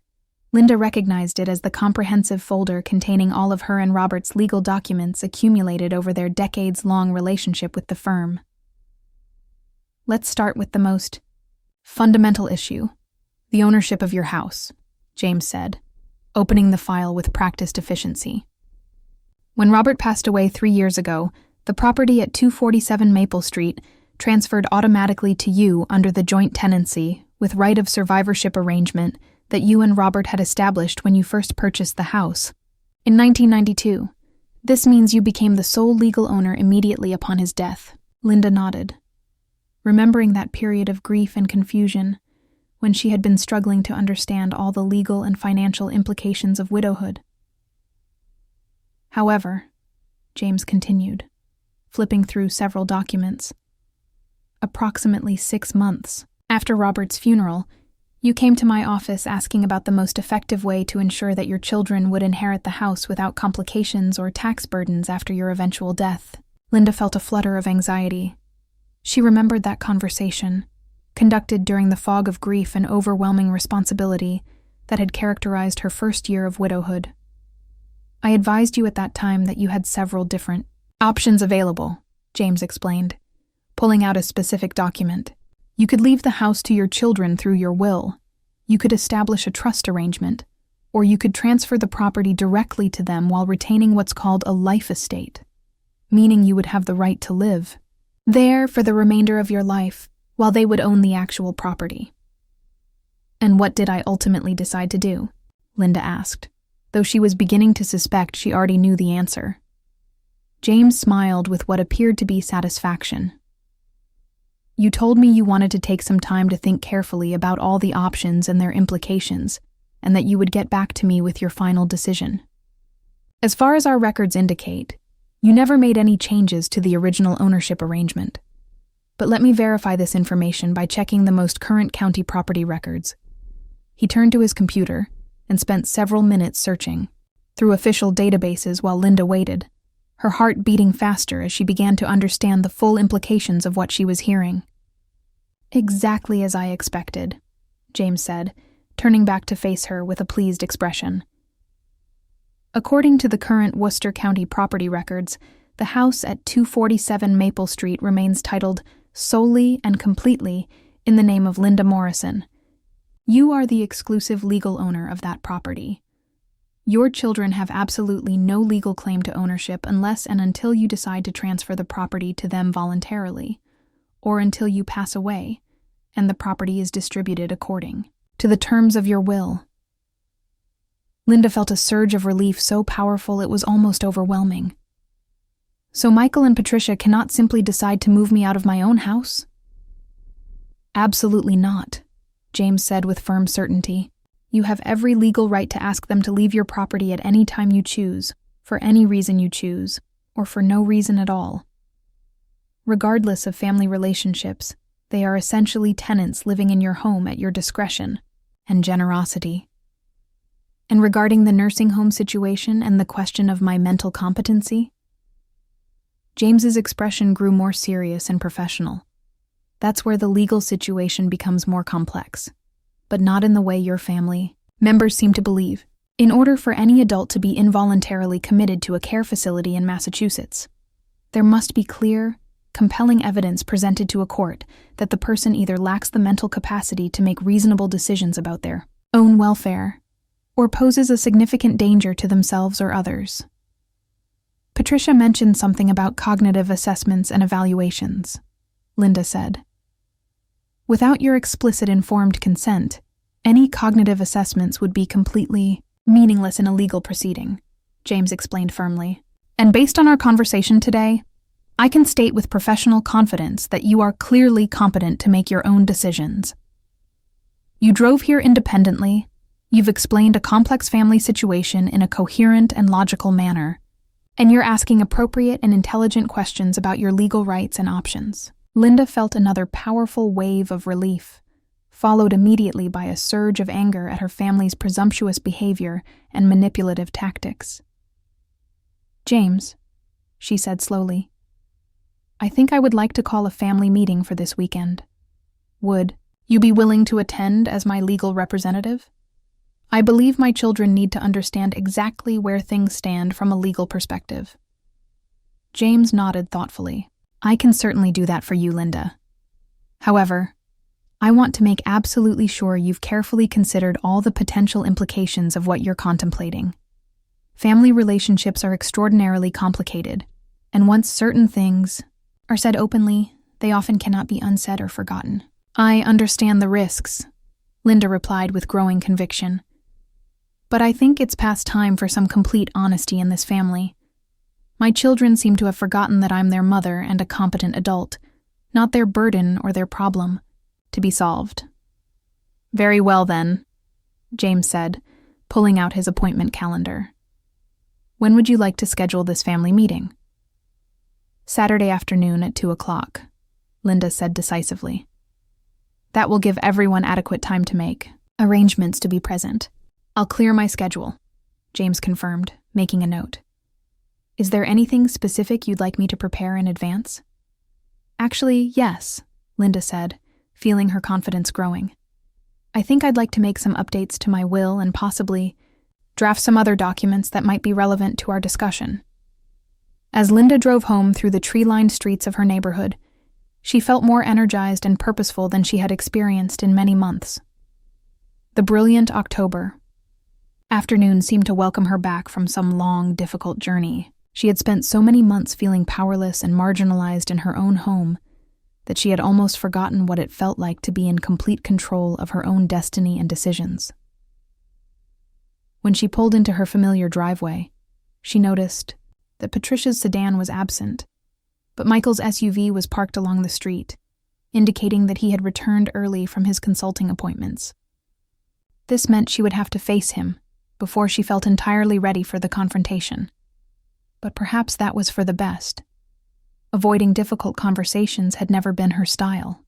Linda recognized it as the comprehensive folder containing all of her and Robert's legal documents accumulated over their decades-long relationship with the firm. "Let's start with the most fundamental issue, the ownership of your house," James said, opening the file with practiced efficiency. "When Robert passed away 3 years ago, the property at 247 Maple Street transferred automatically to you under the joint tenancy with right of survivorship arrangement that you and Robert had established when you first purchased the house. In 1992, this means you became the sole legal owner immediately upon his death." Linda nodded, remembering that period of grief and confusion when she had been struggling to understand all the legal and financial implications of widowhood. "However," James continued, flipping through several documents, "approximately 6 months after Robert's funeral, you came to my office asking about the most effective way to ensure that your children would inherit the house without complications or tax burdens after your eventual death." Linda felt a flutter of anxiety. She remembered that conversation, conducted during the fog of grief and overwhelming responsibility that had characterized her first year of widowhood. "I advised you at that time that you had several different options available," James explained, pulling out a specific document. "You could leave the house to your children through your will, you could establish a trust arrangement, or you could transfer the property directly to them while retaining what's called a life estate, meaning you would have the right to live there for the remainder of your life, while they would own the actual property." "And what did I ultimately decide to do?" Linda asked, though she was beginning to suspect she already knew the answer. James smiled with what appeared to be satisfaction. "You told me you wanted to take some time to think carefully about all the options and their implications, and that you would get back to me with your final decision. As far as our records indicate, you never made any changes to the original ownership arrangement. But let me verify this information by checking the most current county property records." He turned to his computer and spent several minutes searching through official databases while Linda waited, her heart beating faster as she began to understand the full implications of what she was hearing. "Exactly as I expected," James said, turning back to face her with a pleased expression. "According to the current Worcester County property records, the house at 247 Maple Street remains titled solely and completely in the name of Linda Morrison. You are the exclusive legal owner of that property. Your children have absolutely no legal claim to ownership unless and until you decide to transfer the property to them voluntarily, or until you pass away, and the property is distributed according to the terms of your will." Linda felt a surge of relief so powerful it was almost overwhelming. "So Michael and Patricia cannot simply decide to move me out of my own house?" "Absolutely not," James said with firm certainty. "You have every legal right to ask them to leave your property at any time you choose, for any reason you choose, or for no reason at all. Regardless of family relationships, they are essentially tenants living in your home at your discretion and generosity." And regarding the nursing home situation and the question of my mental competency? James's expression grew more serious and professional. That's where the legal situation becomes more complex, but not in the way your family members seem to believe. In order for any adult to be involuntarily committed to a care facility in Massachusetts, there must be clear, compelling evidence presented to a court that the person either lacks the mental capacity to make reasonable decisions about their own welfare or poses a significant danger to themselves or others. Patricia mentioned something about cognitive assessments and evaluations, Linda said. Without your explicit informed consent, any cognitive assessments would be completely meaningless in a legal proceeding, James explained firmly. And based on our conversation today, I can state with professional confidence that you are clearly competent to make your own decisions. You drove here independently, you've explained a complex family situation in a coherent and logical manner, and you're asking appropriate and intelligent questions about your legal rights and options. Linda felt another powerful wave of relief, followed immediately by a surge of anger at her family's presumptuous behavior and manipulative tactics. James, she said slowly, I think I would like to call a family meeting for this weekend. Would you be willing to attend as my legal representative? I believe my children need to understand exactly where things stand from a legal perspective. James nodded thoughtfully. I can certainly do that for you, Linda. However, I want to make absolutely sure you've carefully considered all the potential implications of what you're contemplating. Family relationships are extraordinarily complicated, and once certain things are said openly, they often cannot be unsaid or forgotten. I understand the risks, Linda replied with growing conviction. But I think it's past time for some complete honesty in this family. My children seem to have forgotten that I'm their mother and a competent adult, not their burden or their problem, to be solved. Very well then, James said, pulling out his appointment calendar. When would you like to schedule this family meeting? Saturday afternoon at 2:00, Linda said decisively. That will give everyone adequate time to make arrangements to be present. I'll clear my schedule, James confirmed, making a note. Is there anything specific you'd like me to prepare in advance? Actually, yes, Linda said, feeling her confidence growing. I think I'd like to make some updates to my will and possibly draft some other documents that might be relevant to our discussion. As Linda drove home through the tree-lined streets of her neighborhood, she felt more energized and purposeful than she had experienced in many months. The brilliant October afternoon seemed to welcome her back from some long, difficult journey. She had spent so many months feeling powerless and marginalized in her own home that she had almost forgotten what it felt like to be in complete control of her own destiny and decisions. When she pulled into her familiar driveway, she noticed that Patricia's sedan was absent, but Michael's SUV was parked along the street, indicating that he had returned early from his consulting appointments. This meant she would have to face him before she felt entirely ready for the confrontation. But perhaps that was for the best. Avoiding difficult conversations had never been her style.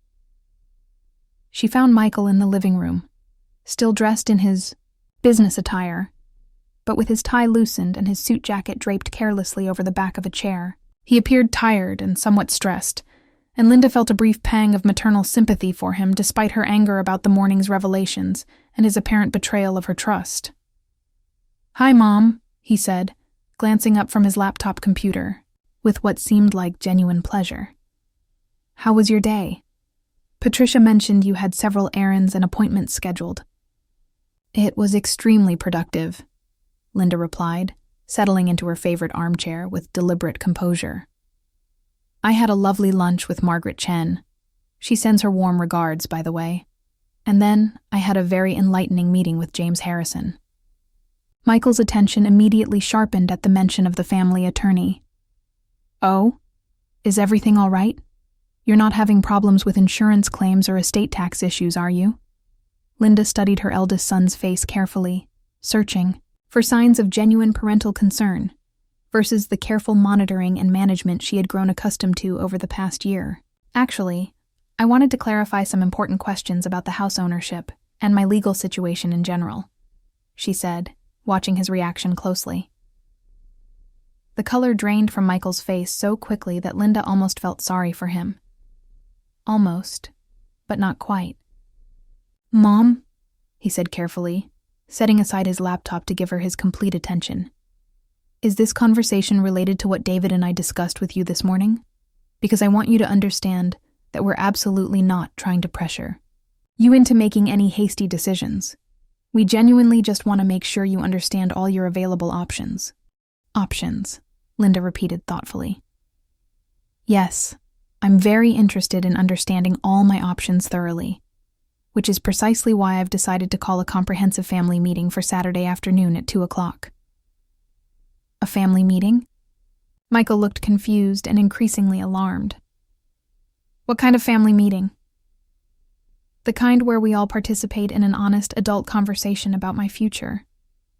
She found Michael in the living room, still dressed in his business attire, but with his tie loosened and his suit jacket draped carelessly over the back of a chair. He appeared tired and somewhat stressed, and Linda felt a brief pang of maternal sympathy for him despite her anger about the morning's revelations and his apparent betrayal of her trust. "Hi, Mom," he said, glancing up from his laptop computer, with what seemed like genuine pleasure. "How was your day? Patricia mentioned you had several errands and appointments scheduled." "It was extremely productive," Linda replied, settling into her favorite armchair with deliberate composure. "I had a lovely lunch with Margaret Chen. She sends her warm regards, by the way. And then I had a very enlightening meeting with James Harrison." Michael's attention immediately sharpened at the mention of the family attorney. "Oh? Is everything all right? You're not having problems with insurance claims or estate tax issues, are you?" Linda studied her eldest son's face carefully, searching for signs of genuine parental concern versus the careful monitoring and management she had grown accustomed to over the past year. "Actually, I wanted to clarify some important questions about the house ownership and my legal situation in general," she said, watching his reaction closely. The color drained from Michael's face so quickly that Linda almost felt sorry for him. Almost, but not quite. "Mom," he said carefully, setting aside his laptop to give her his complete attention. "Is this conversation related to what David and I discussed with you this morning? Because I want you to understand that we're absolutely not trying to pressure you into making any hasty decisions. We genuinely just want to make sure you understand all your available options." "Options," Linda repeated thoughtfully. "Yes, I'm very interested in understanding all my options thoroughly, which is precisely why I've decided to call a comprehensive family meeting for Saturday afternoon at 2:00. "A family meeting?" Michael looked confused and increasingly alarmed. "What kind of family meeting?" "The kind where we all participate in an honest adult conversation about my future,"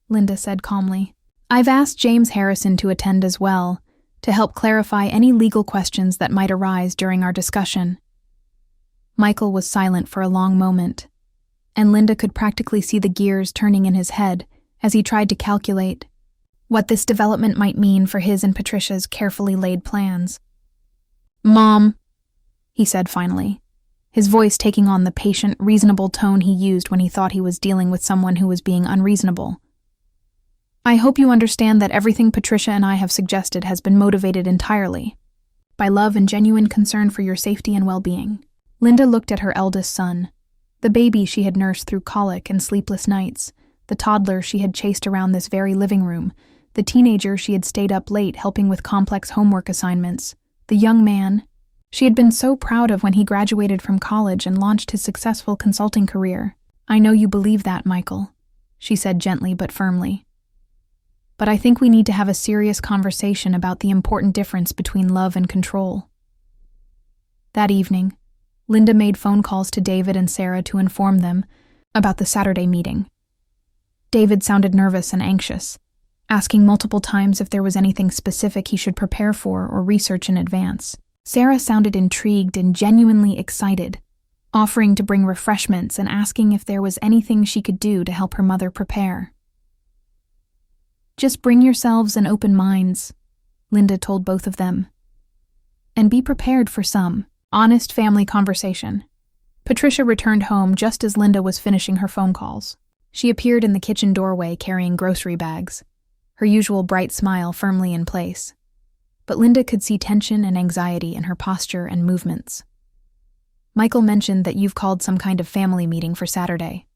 Linda said calmly. "I've asked James Harrison to attend as well, to help clarify any legal questions that might arise during our discussion." Michael was silent for a long moment, and Linda could practically see the gears turning in his head as he tried to calculate what this development might mean for his and Patricia's carefully laid plans. "Mom," he said finally, his voice taking on the patient, reasonable tone he used when he thought he was dealing with someone who was being unreasonable. "I hope you understand that everything Patricia and I have suggested has been motivated entirely by love and genuine concern for your safety and well-being." Linda looked at her eldest son, the baby she had nursed through colic and sleepless nights, the toddler she had chased around this very living room, the teenager she had stayed up late helping with complex homework assignments, the young man she had been so proud of when he graduated from college and launched his successful consulting career. "I know you believe that, Michael," she said gently but firmly. "But I think we need to have a serious conversation about the important difference between love and control." That evening, Linda made phone calls to David and Sarah to inform them about the Saturday meeting. David sounded nervous and anxious, asking multiple times if there was anything specific he should prepare for or research in advance. Sarah sounded intrigued and genuinely excited, offering to bring refreshments and asking if there was anything she could do to help her mother prepare. "Just bring yourselves and open minds," Linda told both of them. "And be prepared for some honest family conversation." Patricia returned home just as Linda was finishing her phone calls. She appeared in the kitchen doorway carrying grocery bags, her usual bright smile firmly in place. But Linda could see tension and anxiety in her posture and movements. "Michael mentioned that you've called some kind of family meeting for Saturday,"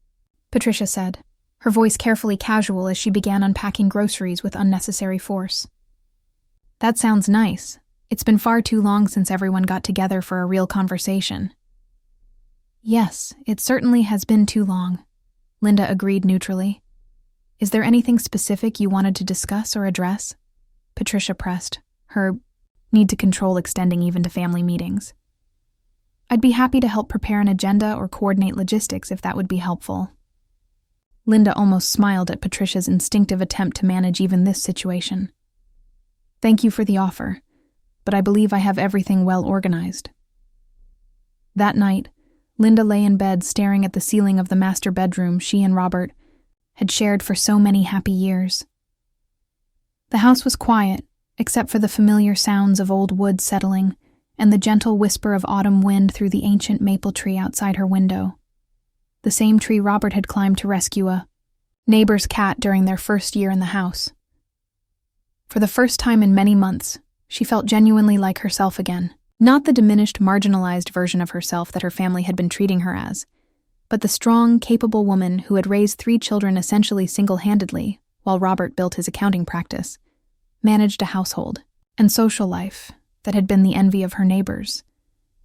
Patricia said, her voice carefully casual as she began unpacking groceries with unnecessary force. "That sounds nice. It's been far too long since everyone got together for a real conversation." "Yes, it certainly has been too long," Linda agreed neutrally. "Is there anything specific you wanted to discuss or address?" Patricia pressed, her need to control extending even to family meetings. "I'd be happy to help prepare an agenda or coordinate logistics if that would be helpful." Linda almost smiled at Patricia's instinctive attempt to manage even this situation. "Thank you for the offer, but I believe I have everything well organized." That night, Linda lay in bed staring at the ceiling of the master bedroom she and Robert had shared for so many happy years. The house was quiet, except for the familiar sounds of old wood settling and the gentle whisper of autumn wind through the ancient maple tree outside her window. The same tree Robert had climbed to rescue a neighbor's cat during their first year in the house. For the first time in many months, she felt genuinely like herself again. Not the diminished, marginalized version of herself that her family had been treating her as, but the strong, capable woman who had raised 3 children essentially single-handedly while Robert built his accounting practice, managed a household and social life that had been the envy of her neighbors,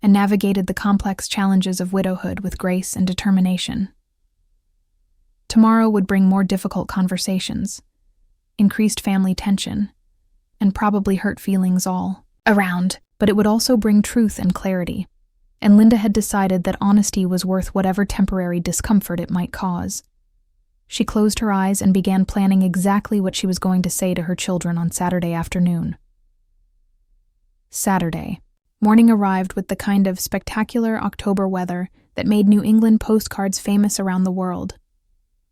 and navigated the complex challenges of widowhood with grace and determination. Tomorrow would bring more difficult conversations, increased family tension, and probably hurt feelings all around, but it would also bring truth and clarity, and Linda had decided that honesty was worth whatever temporary discomfort it might cause. She closed her eyes and began planning exactly what she was going to say to her children on Saturday afternoon. Saturday. Morning arrived with the kind of spectacular October weather that made New England postcards famous around the world.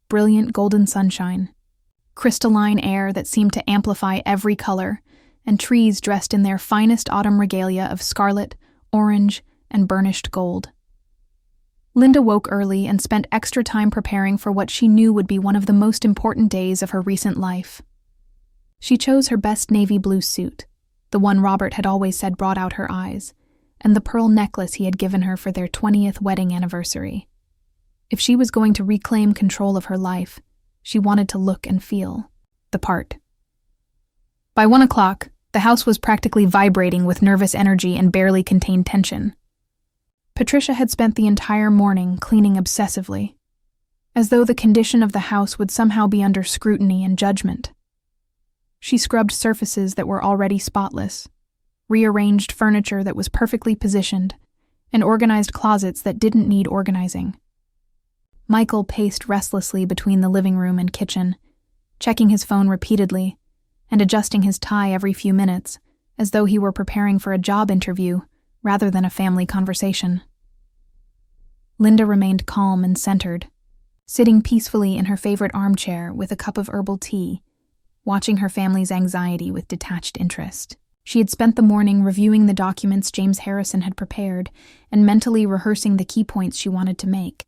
Brilliant golden sunshine, crystalline air that seemed to amplify every color, and trees dressed in their finest autumn regalia of scarlet, orange, and burnished gold. Linda woke early and spent extra time preparing for what she knew would be one of the most important days of her recent life. She chose her best navy blue suit, the one Robert had always said brought out her eyes, and the pearl necklace he had given her for their 20th wedding anniversary. If she was going to reclaim control of her life, she wanted to look and feel the part. By 1 o'clock, the house was practically vibrating with nervous energy and barely contained tension. Patricia had spent the entire morning cleaning obsessively, as though the condition of the house would somehow be under scrutiny and judgment. She scrubbed surfaces that were already spotless, rearranged furniture that was perfectly positioned, and organized closets that didn't need organizing. Michael paced restlessly between the living room and kitchen, checking his phone repeatedly and adjusting his tie every few minutes, as though he were preparing for a job interview rather than a family conversation. Linda remained calm and centered, sitting peacefully in her favorite armchair with a cup of herbal tea, watching her family's anxiety with detached interest. She had spent the morning reviewing the documents James Harrison had prepared and mentally rehearsing the key points she wanted to make.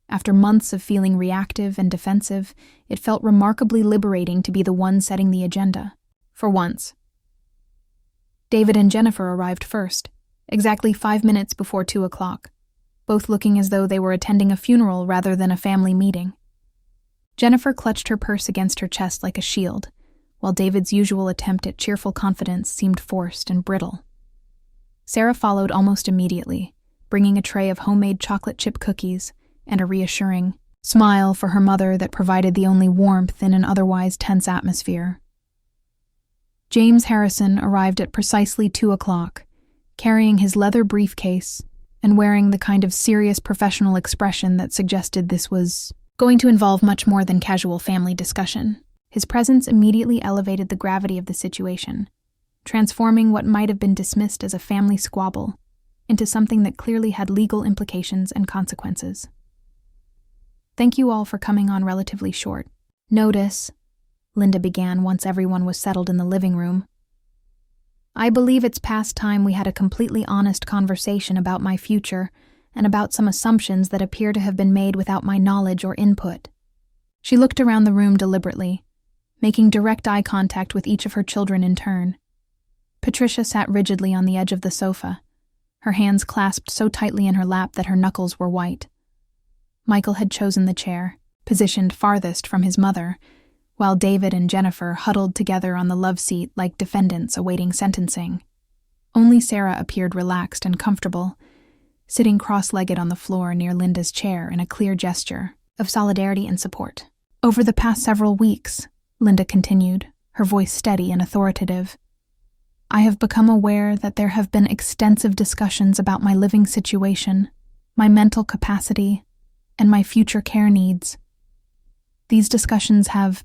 After months of feeling reactive and defensive, it felt remarkably liberating to be the one setting the agenda, for once. David and Jennifer arrived first, exactly 5 minutes before 2 o'clock, both looking as though they were attending a funeral rather than a family meeting. Jennifer clutched her purse against her chest like a shield, while David's usual attempt at cheerful confidence seemed forced and brittle. Sarah followed almost immediately, bringing a tray of homemade chocolate chip cookies and a reassuring smile for her mother that provided the only warmth in an otherwise tense atmosphere. James Harrison arrived at precisely 2 o'clock, carrying his leather briefcase and wearing the kind of serious professional expression that suggested this was going to involve much more than casual family discussion. His presence immediately elevated the gravity of the situation, transforming what might have been dismissed as a family squabble into something that clearly had legal implications and consequences. "Thank you all for coming on relatively short notice," Linda began once everyone was settled in the living room. "I believe it's past time we had a completely honest conversation about my future and about some assumptions that appear to have been made without my knowledge or input." She looked around the room deliberately, making direct eye contact with each of her children in turn. Patricia sat rigidly on the edge of the sofa, her hands clasped so tightly in her lap that her knuckles were white. Michael had chosen the chair, positioned farthest from his mother, while David and Jennifer huddled together on the love seat like defendants awaiting sentencing. Only Sarah appeared relaxed and comfortable, sitting cross-legged on the floor near Linda's chair in a clear gesture of solidarity and support. "Over the past several weeks," Linda continued, her voice steady and authoritative, "I have become aware that there have been extensive discussions about my living situation, my mental capacity, and my future care needs. These discussions have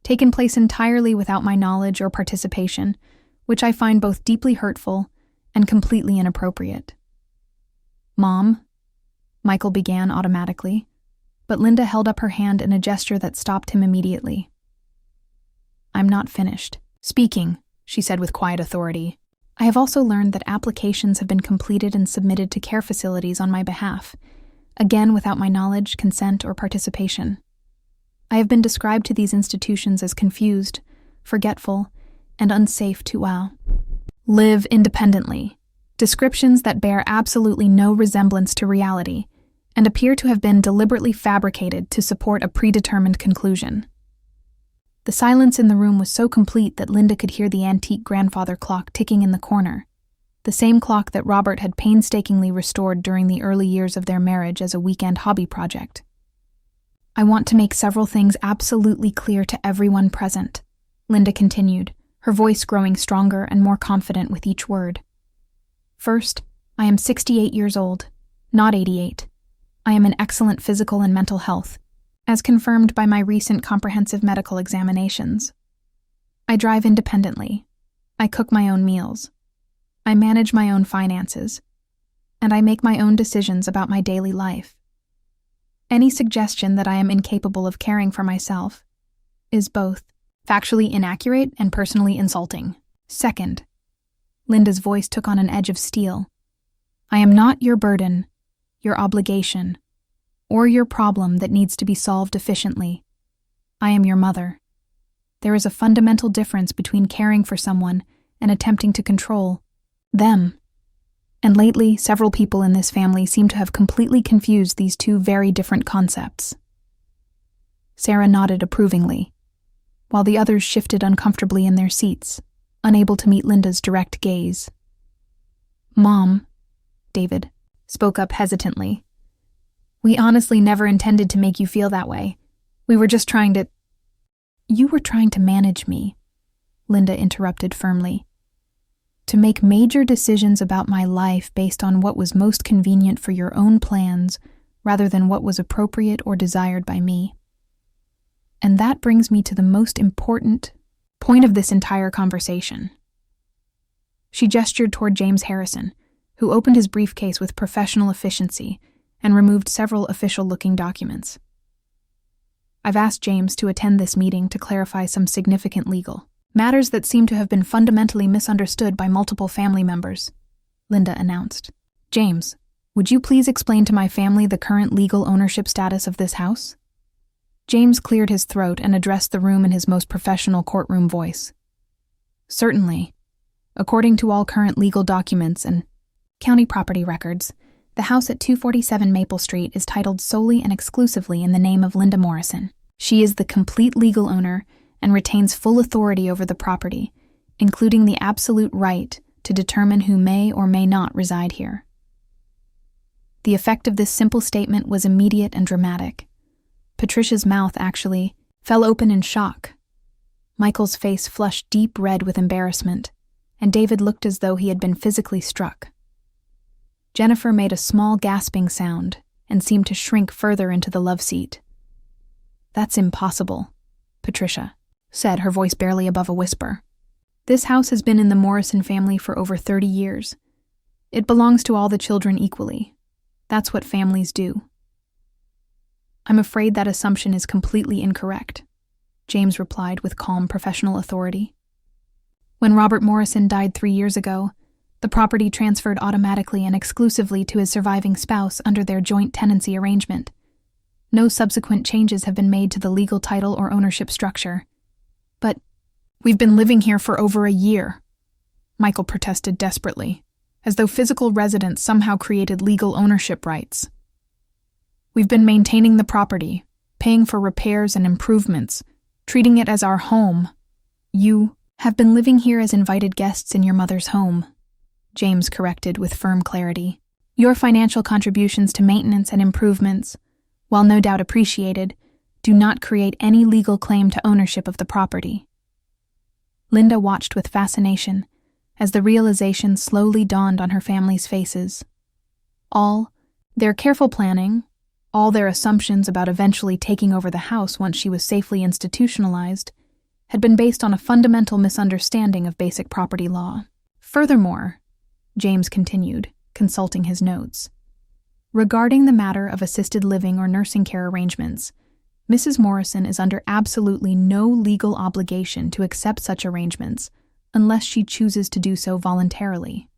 taken place entirely without my knowledge or participation, which I find both deeply hurtful and completely inappropriate." "Mom," Michael began automatically, but Linda held up her hand in a gesture that stopped him immediately. "I'm not finished speaking," she said with quiet authority. "I have also learned that applications have been completed and submitted to care facilities on my behalf, again without my knowledge, consent, or participation. I have been described to these institutions as confused, forgetful, and unsafe to live independently, descriptions that bear absolutely no resemblance to reality and appear to have been deliberately fabricated to support a predetermined conclusion." The silence in the room was so complete that Linda could hear the antique grandfather clock ticking in the corner, the same clock that Robert had painstakingly restored during the early years of their marriage as a weekend hobby project. "I want to make several things absolutely clear to everyone present," Linda continued, her voice growing stronger and more confident with each word. "First, I am 68 years old, not 88. I am in excellent physical and mental health, as confirmed by my recent comprehensive medical examinations. I drive independently. I cook my own meals. I manage my own finances, and I make my own decisions about my daily life. Any suggestion that I am incapable of caring for myself, is both factually inaccurate and personally insulting. Second, Linda's voice took on an edge of steel. I am not your burden, your obligation, or your problem that needs to be solved efficiently. I am your mother. There is a fundamental difference between caring for someone and attempting to control them. And lately, several people in this family seem to have completely confused these two very different concepts. Sarah nodded approvingly, while the others shifted uncomfortably in their seats, unable to meet Linda's direct gaze. Mom, David spoke up hesitantly. We honestly never intended to make you feel that way. We were just trying to... You were trying to manage me, Linda interrupted firmly. To make major decisions about my life based on what was most convenient for your own plans rather than what was appropriate or desired by me. And that brings me to the most important point of this entire conversation. She gestured toward James Harrison, who opened his briefcase with professional efficiency and removed several official-looking documents. I've asked James to attend this meeting to clarify some significant legal matters that seem to have been fundamentally misunderstood by multiple family members, Linda announced. James, would you please explain to my family the current legal ownership status of this house? James cleared his throat and addressed the room in his most professional courtroom voice. Certainly. According to all current legal documents and county property records, the house at 247 Maple Street is titled solely and exclusively in the name of Linda Morrison. She is the complete legal owner and retains full authority over the property, including the absolute right to determine who may or may not reside here. The effect of this simple statement was immediate and dramatic. Patricia's mouth actually fell open in shock. Michael's face flushed deep red with embarrassment, and David looked as though he had been physically struck. Jennifer made a small gasping sound and seemed to shrink further into the love seat. That's impossible, Patricia said, her voice barely above a whisper. This house has been in the Morrison family for over 30 years. It belongs to all the children equally. That's what families do. I'm afraid that assumption is completely incorrect, James replied with calm professional authority. When Robert Morrison died 3 years ago, the property transferred automatically and exclusively to his surviving spouse under their joint tenancy arrangement. No subsequent changes have been made to the legal title or ownership structure. But we've been living here for over a year, Michael protested desperately, as though physical residence somehow created legal ownership rights. We've been maintaining the property, paying for repairs and improvements, treating it as our home. You have been living here as invited guests in your mother's home, James corrected with firm clarity. Your financial contributions to maintenance and improvements, while no doubt appreciated, do not create any legal claim to ownership of the property. Linda watched with fascination as the realization slowly dawned on her family's faces. All their careful planning, all their assumptions about eventually taking over the house once she was safely institutionalized, had been based on a fundamental misunderstanding of basic property law. Furthermore, James continued, consulting his notes, regarding the matter of assisted living or nursing care arrangements, Mrs. Morrison is under absolutely no legal obligation to accept such arrangements unless she chooses to do so voluntarily.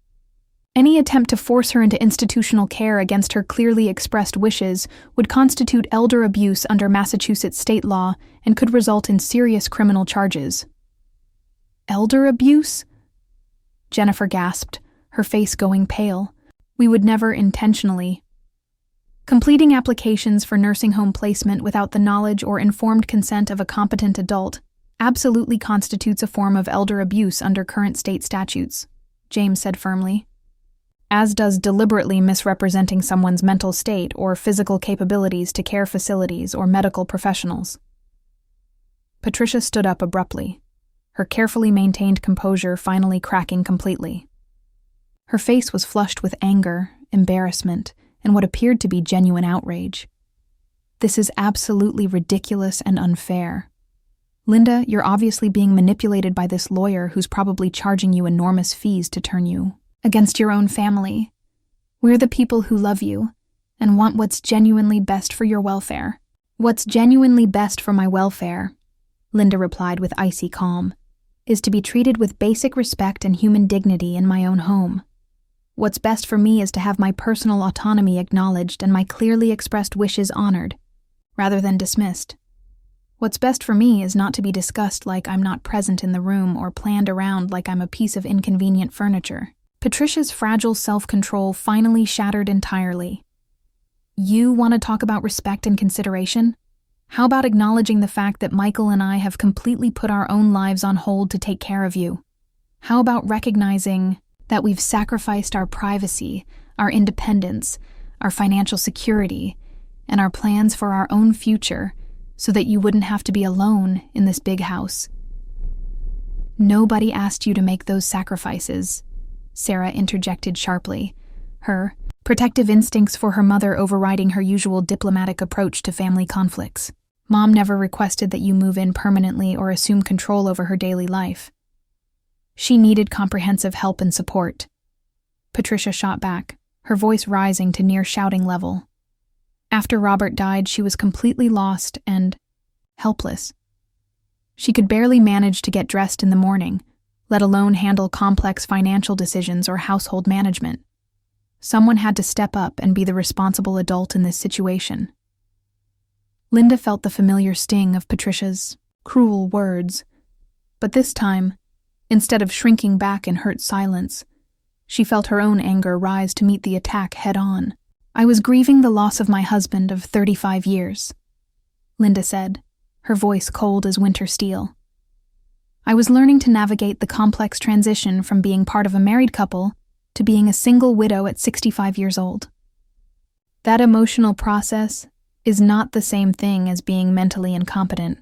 Any attempt to force her into institutional care against her clearly expressed wishes would constitute elder abuse under Massachusetts state law and could result in serious criminal charges. Elder abuse? Jennifer gasped, her face going pale. We would never intentionally. Completing applications for nursing home placement without the knowledge or informed consent of a competent adult absolutely constitutes a form of elder abuse under current state statutes, James said firmly, as does deliberately misrepresenting someone's mental state or physical capabilities to care facilities or medical professionals. Patricia stood up abruptly, her carefully maintained composure finally cracking completely. Her face was flushed with anger, embarrassment, and what appeared to be genuine outrage. This is absolutely ridiculous and unfair. Linda, you're obviously being manipulated by this lawyer who's probably charging you enormous fees to turn you against your own family. We're the people who love you and want what's genuinely best for your welfare. What's genuinely best for my welfare, Linda replied with icy calm, is to be treated with basic respect and human dignity in my own home. What's best for me is to have my personal autonomy acknowledged and my clearly expressed wishes honored, rather than dismissed. What's best for me is not to be discussed like I'm not present in the room or planned around like I'm a piece of inconvenient furniture. Patricia's fragile self-control finally shattered entirely. You want to talk about respect and consideration? How about acknowledging the fact that Michael and I have completely put our own lives on hold to take care of you? How about recognizing that we've sacrificed our privacy, our independence, our financial security, and our plans for our own future so that you wouldn't have to be alone in this big house? Nobody asked you to make those sacrifices, Sarah interjected sharply, her protective instincts for her mother overriding her usual diplomatic approach to family conflicts. Mom never requested that you move in permanently or assume control over her daily life. She needed comprehensive help and support. Patricia shot back, her voice rising to near shouting level. After Robert died, she was completely lost and helpless. She could barely manage to get dressed in the morning, let alone handle complex financial decisions or household management. Someone had to step up and be the responsible adult in this situation. Linda felt the familiar sting of Patricia's cruel words, but this time, instead of shrinking back in hurt silence, she felt her own anger rise to meet the attack head-on. I was grieving the loss of my husband of 35 years, Linda said, her voice cold as winter steel. I was learning to navigate the complex transition from being part of a married couple to being a single widow at 65 years old. That emotional process is not the same thing as being mentally incompetent,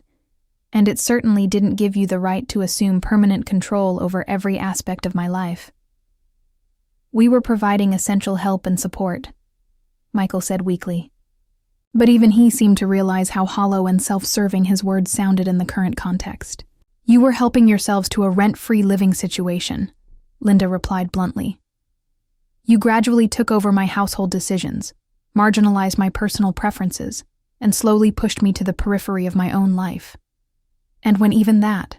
and it certainly didn't give you the right to assume permanent control over every aspect of my life. We were providing essential help and support, Michael said weakly. But even he seemed to realize how hollow and self-serving his words sounded in the current context. You were helping yourselves to a rent-free living situation, Linda replied bluntly. You gradually took over my household decisions, marginalized my personal preferences, and slowly pushed me to the periphery of my own life. And when even that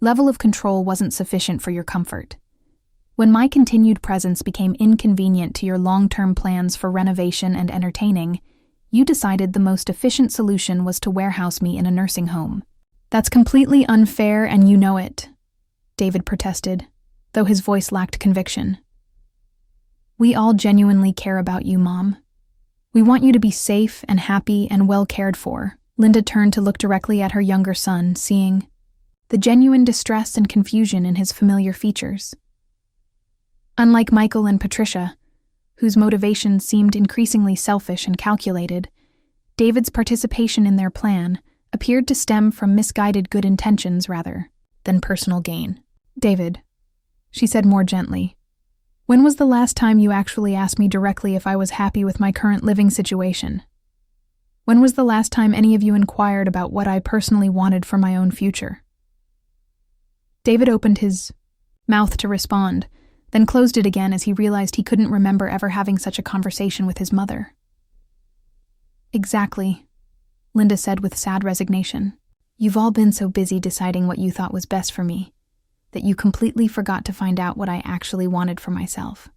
level of control wasn't sufficient for your comfort, when my continued presence became inconvenient to your long-term plans for renovation and entertaining, you decided the most efficient solution was to warehouse me in a nursing home. That's completely unfair and you know it, David protested, though his voice lacked conviction. We all genuinely care about you, Mom. We want you to be safe and happy and well cared for. Linda turned to look directly at her younger son, seeing the genuine distress and confusion in his familiar features. Unlike Michael and Patricia, whose motivations seemed increasingly selfish and calculated, David's participation in their plan appeared to stem from misguided good intentions rather than personal gain. David, she said more gently, when was the last time you actually asked me directly if I was happy with my current living situation? When was the last time any of you inquired about what I personally wanted for my own future? David opened his mouth to respond, then closed it again as he realized he couldn't remember ever having such a conversation with his mother. Exactly, Linda said with sad resignation. You've all been so busy deciding what you thought was best for me that you completely forgot to find out what I actually wanted for myself.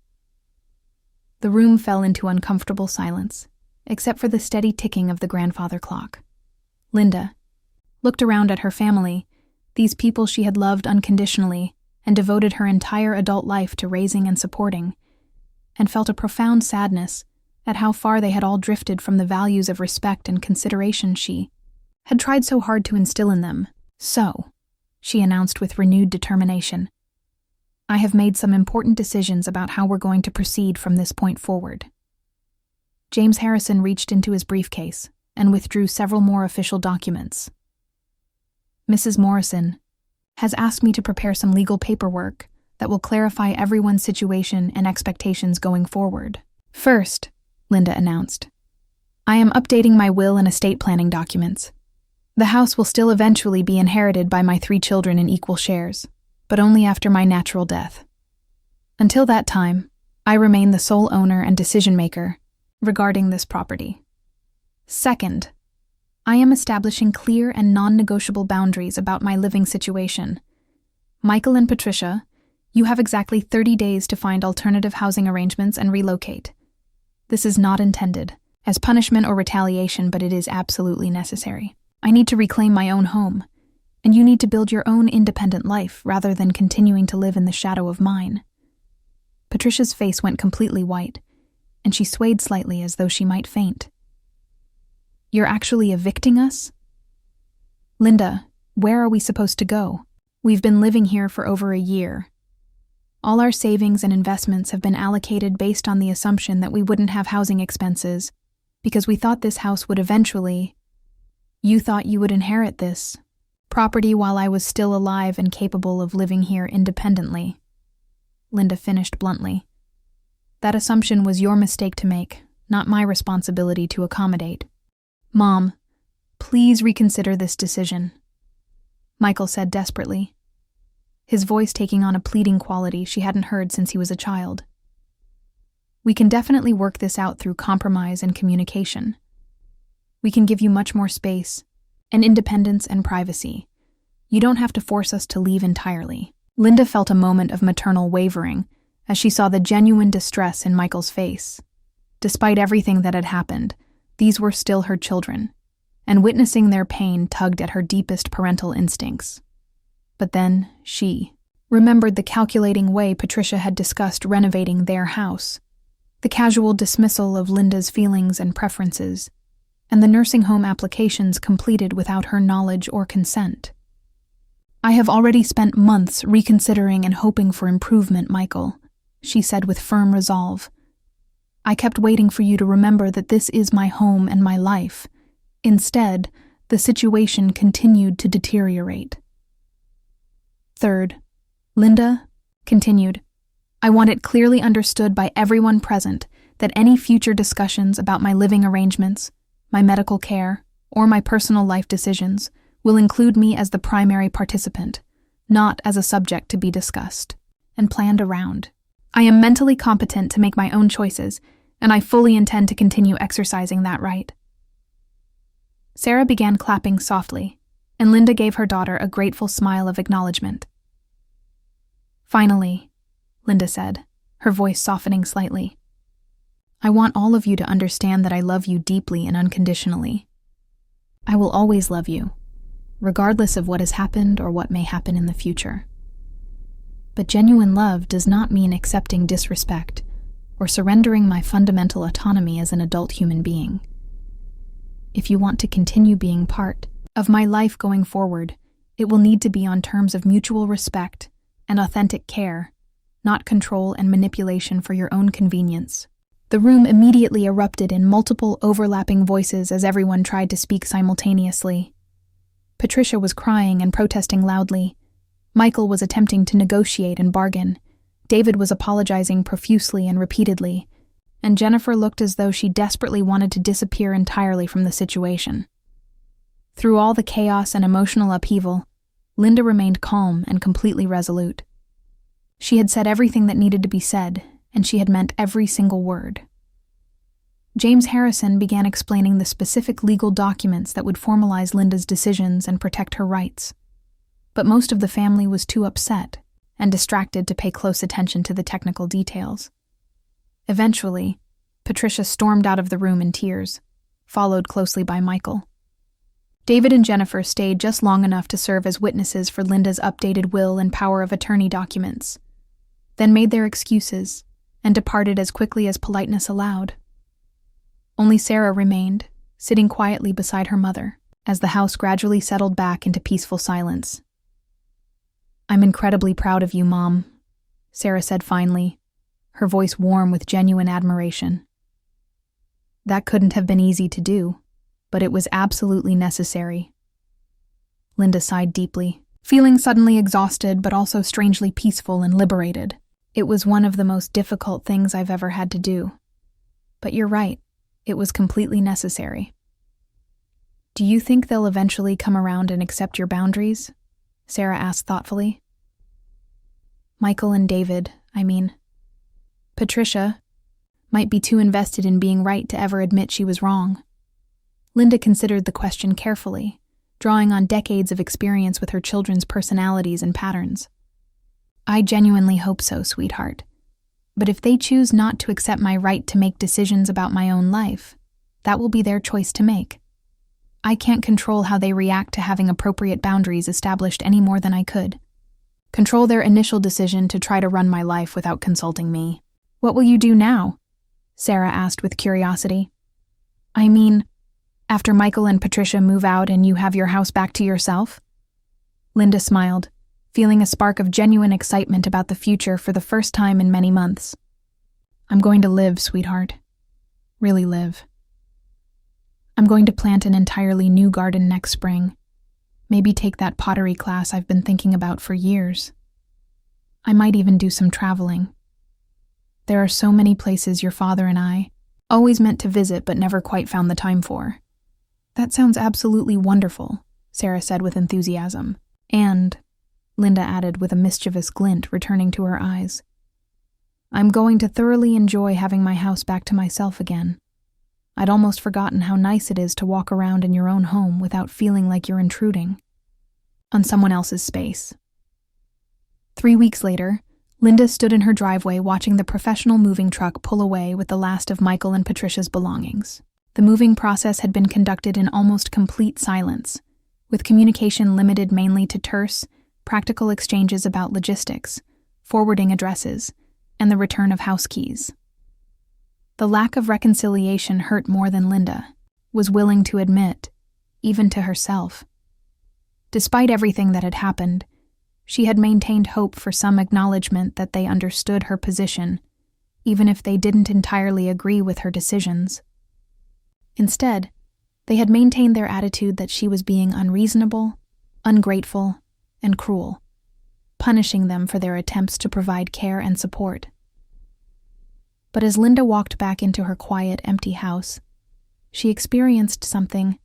The room fell into uncomfortable silence, except for the steady ticking of the grandfather clock. Linda looked around at her family, these people she had loved unconditionally and devoted her entire adult life to raising and supporting, and felt a profound sadness at how far they had all drifted from the values of respect and consideration she had tried so hard to instill in them. So, she announced with renewed determination, I have made some important decisions about how we're going to proceed from this point forward. James Harrison reached into his briefcase and withdrew several more official documents. Mrs. Morrison has asked me to prepare some legal paperwork that will clarify everyone's situation and expectations going forward. First, Linda announced, I am updating my will and estate planning documents. The house will still eventually be inherited by my 3 children in equal shares, but only after my natural death. Until that time, I remain the sole owner and decision-maker regarding this property. Second, I am establishing clear and non-negotiable boundaries about my living situation. Michael and Patricia, you have exactly 30 days to find alternative housing arrangements and relocate. This is not intended as punishment or retaliation, but it is absolutely necessary. I need to reclaim my own home, and you need to build your own independent life rather than continuing to live in the shadow of mine. Patricia's face went completely white, and she swayed slightly as though she might faint. You're actually evicting us? Linda, where are we supposed to go? We've been living here for over a year. All our savings and investments have been allocated based on the assumption that we wouldn't have housing expenses, because we thought this house would eventually— You thought you would inherit this property while I was still alive and capable of living here independently. Linda finished bluntly. That assumption was your mistake to make, not my responsibility to accommodate. Mom, please reconsider this decision, Michael said desperately, his voice taking on a pleading quality she hadn't heard since he was a child. We can definitely work this out through compromise and communication. We can give you much more space, and independence and privacy. You don't have to force us to leave entirely. Linda felt a moment of maternal wavering as she saw the genuine distress in Michael's face. Despite everything that had happened, these were still her children, and witnessing their pain tugged at her deepest parental instincts. But then she remembered the calculating way Patricia had discussed renovating their house, the casual dismissal of Linda's feelings and preferences, and the nursing home applications completed without her knowledge or consent. I have already spent months reconsidering and hoping for improvement, Michael, she said with firm resolve. I kept waiting for you to remember that this is my home and my life. Instead, the situation continued to deteriorate. Third, Linda continued, I want it clearly understood by everyone present that any future discussions about my living arrangements, my medical care, or my personal life decisions will include me as the primary participant, not as a subject to be discussed and planned around. I am mentally competent to make my own choices, and I fully intend to continue exercising that right. Sarah began clapping softly, and Linda gave her daughter a grateful smile of acknowledgement. Finally, Linda said, her voice softening slightly, I want all of you to understand that I love you deeply and unconditionally. I will always love you, regardless of what has happened or what may happen in the future. But genuine love does not mean accepting disrespect or surrendering my fundamental autonomy as an adult human being. If you want to continue being part of my life going forward, it will need to be on terms of mutual respect and authentic care, not control and manipulation for your own convenience. The room immediately erupted in multiple overlapping voices as everyone tried to speak simultaneously. Patricia was crying and protesting loudly. Michael was attempting to negotiate and bargain. David was apologizing profusely and repeatedly, and Jennifer looked as though she desperately wanted to disappear entirely from the situation. Through all the chaos and emotional upheaval, Linda remained calm and completely resolute. She had said everything that needed to be said, and she had meant every single word. James Harrison began explaining the specific legal documents that would formalize Linda's decisions and protect her rights. But most of the family was too upset and distracted to pay close attention to the technical details. Eventually, Patricia stormed out of the room in tears, followed closely by Michael. David and Jennifer stayed just long enough to serve as witnesses for Linda's updated will and power of attorney documents, then made their excuses and departed as quickly as politeness allowed. Only Sarah remained, sitting quietly beside her mother, as the house gradually settled back into peaceful silence. I'm incredibly proud of you, Mom, Sarah said finally, her voice warm with genuine admiration. That couldn't have been easy to do, but it was absolutely necessary. Linda sighed deeply, feeling suddenly exhausted but also strangely peaceful and liberated. It was one of the most difficult things I've ever had to do. But you're right, it was completely necessary. Do you think they'll eventually come around and accept your boundaries? Sarah asked thoughtfully. Michael and David, Patricia might be too invested in being right to ever admit she was wrong, Linda considered the question carefully, drawing on decades of experience with her children's personalities and patterns. I genuinely hope so, sweetheart. But if they choose not to accept my right to make decisions about my own life, that will be their choice to make. I can't control how they react to having appropriate boundaries established any more than I could. Control their initial decision to try to run my life without consulting me. What will you do now? Sarah asked with curiosity. I mean, after Michael and Patricia move out and you have your house back to yourself? Linda smiled, feeling a spark of genuine excitement about the future for the first time in many months. I'm going to live, sweetheart. Really live. I'm going to plant an entirely new garden next spring. Maybe take that pottery class I've been thinking about for years. I might even do some traveling. There are so many places your father and I always meant to visit but never quite found the time for. That sounds absolutely wonderful, Sarah said with enthusiasm. And, Linda added with a mischievous glint returning to her eyes, I'm going to thoroughly enjoy having my house back to myself again. I'd almost forgotten how nice it is to walk around in your own home without feeling like you're intruding on someone else's space. 3 weeks later, Linda stood in her driveway watching the professional moving truck pull away with the last of Michael and Patricia's belongings. The moving process had been conducted in almost complete silence, with communication limited mainly to terse, practical exchanges about logistics, forwarding addresses, and the return of house keys. The lack of reconciliation hurt more than Linda was willing to admit, even to herself. Despite everything that had happened, she had maintained hope for some acknowledgement that they understood her position, even if they didn't entirely agree with her decisions. Instead, they had maintained their attitude that she was being unreasonable, ungrateful, and cruel, punishing them for their attempts to provide care and support. But as Linda walked back into her quiet, empty house, she experienced something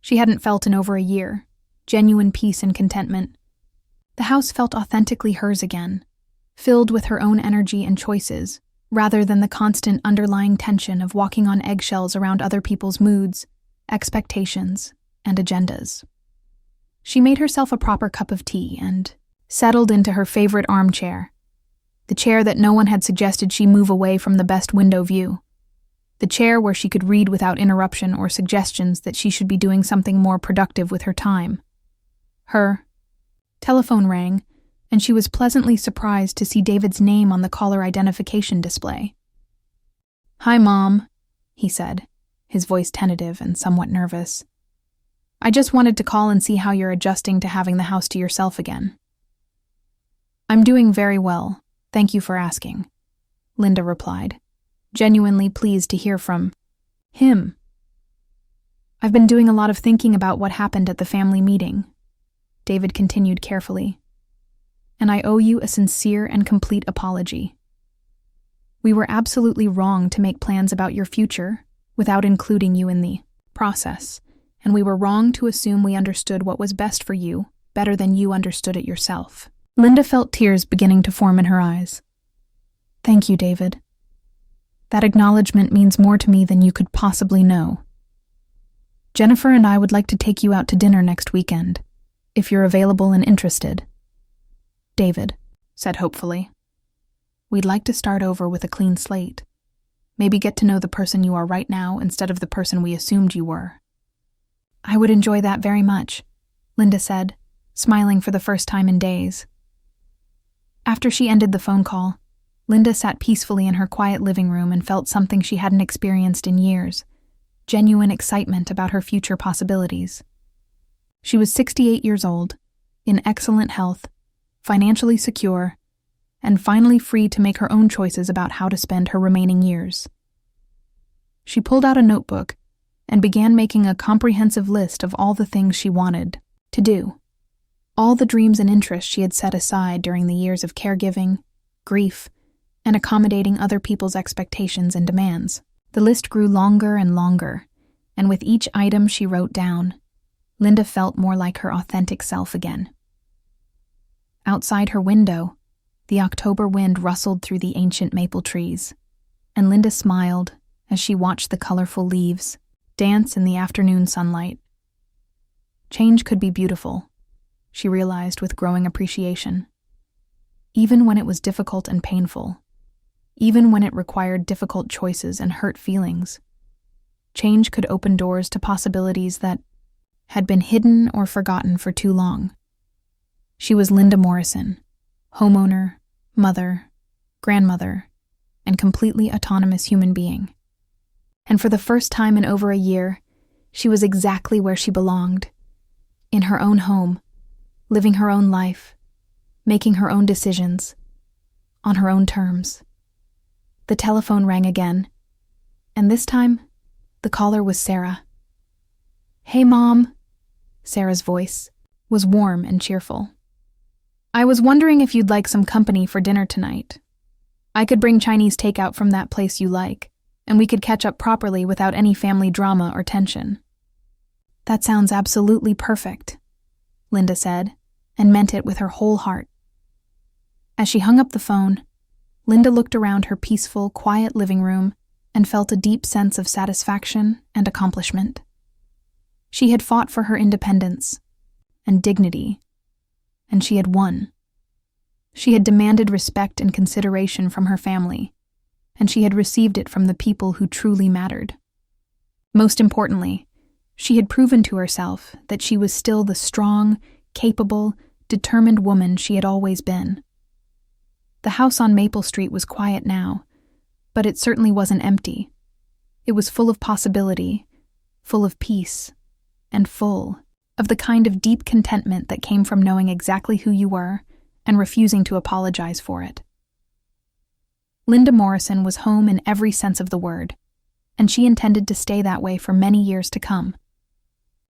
she hadn't felt in over a year, genuine peace and contentment. The house felt authentically hers again, filled with her own energy and choices, rather than the constant underlying tension of walking on eggshells around other people's moods, expectations, and agendas. She made herself a proper cup of tea and settled into her favorite armchair, the chair that no one had suggested she move away from the best window view, the chair where she could read without interruption or suggestions that she should be doing something more productive with her time. Her telephone rang, and she was pleasantly surprised to see David's name on the caller identification display. "Hi, Mom," he said, his voice tentative and somewhat nervous. "I just wanted to call and see how you're adjusting to having the house to yourself again." "I'm doing very well. Thank you for asking," Linda replied, genuinely pleased to hear from him. "I've been doing a lot of thinking about what happened at the family meeting," David continued carefully, "and I owe you a sincere and complete apology. We were absolutely wrong to make plans about your future without including you in the process, and we were wrong to assume we understood what was best for you better than you understood it yourself." Linda felt tears beginning to form in her eyes. "Thank you, David. That acknowledgement means more to me than you could possibly know. Jennifer and I would like to take you out to dinner next weekend, if you're available and interested." David said hopefully, "We'd like to start over with a clean slate. Maybe get to know the person you are right now instead of the person we assumed you were." "I would enjoy that very much," Linda said, smiling for the first time in days. After she ended the phone call, Linda sat peacefully in her quiet living room and felt something she hadn't experienced in years, genuine excitement about her future possibilities. She was 68 years old, in excellent health, financially secure, and finally free to make her own choices about how to spend her remaining years. She pulled out a notebook and began making a comprehensive list of all the things she wanted to do, all the dreams and interests she had set aside during the years of caregiving, grief, and accommodating other people's expectations and demands. The list grew longer and longer, and with each item she wrote down, Linda felt more like her authentic self again. Outside her window, the October wind rustled through the ancient maple trees, and Linda smiled as she watched the colorful leaves dance in the afternoon sunlight. Change could be beautiful, she realized with growing appreciation. Even when it was difficult and painful, even when it required difficult choices and hurt feelings, change could open doors to possibilities that had been hidden or forgotten for too long. She was Linda Morrison, homeowner, mother, grandmother, and completely autonomous human being. And for the first time in over a year, she was exactly where she belonged, in her own home, living her own life, making her own decisions, on her own terms. The telephone rang again, and this time, the caller was Sarah. "Hey, Mom," Sarah's voice was warm and cheerful. "I was wondering if you'd like some company for dinner tonight. I could bring Chinese takeout from that place you like, and we could catch up properly without any family drama or tension." "That sounds absolutely perfect," Linda said, and meant it with her whole heart. As she hung up the phone, Linda looked around her peaceful, quiet living room and felt a deep sense of satisfaction and accomplishment. She had fought for her independence and dignity, and she had won. She had demanded respect and consideration from her family, and she had received it from the people who truly mattered. Most importantly, she had proven to herself that she was still the strong, capable, determined woman she had always been. The house on Maple Street was quiet now, but it certainly wasn't empty. It was full of possibility, full of peace, and full of the kind of deep contentment that came from knowing exactly who you were and refusing to apologize for it. Linda Morrison was home in every sense of the word, and she intended to stay that way for many years to come.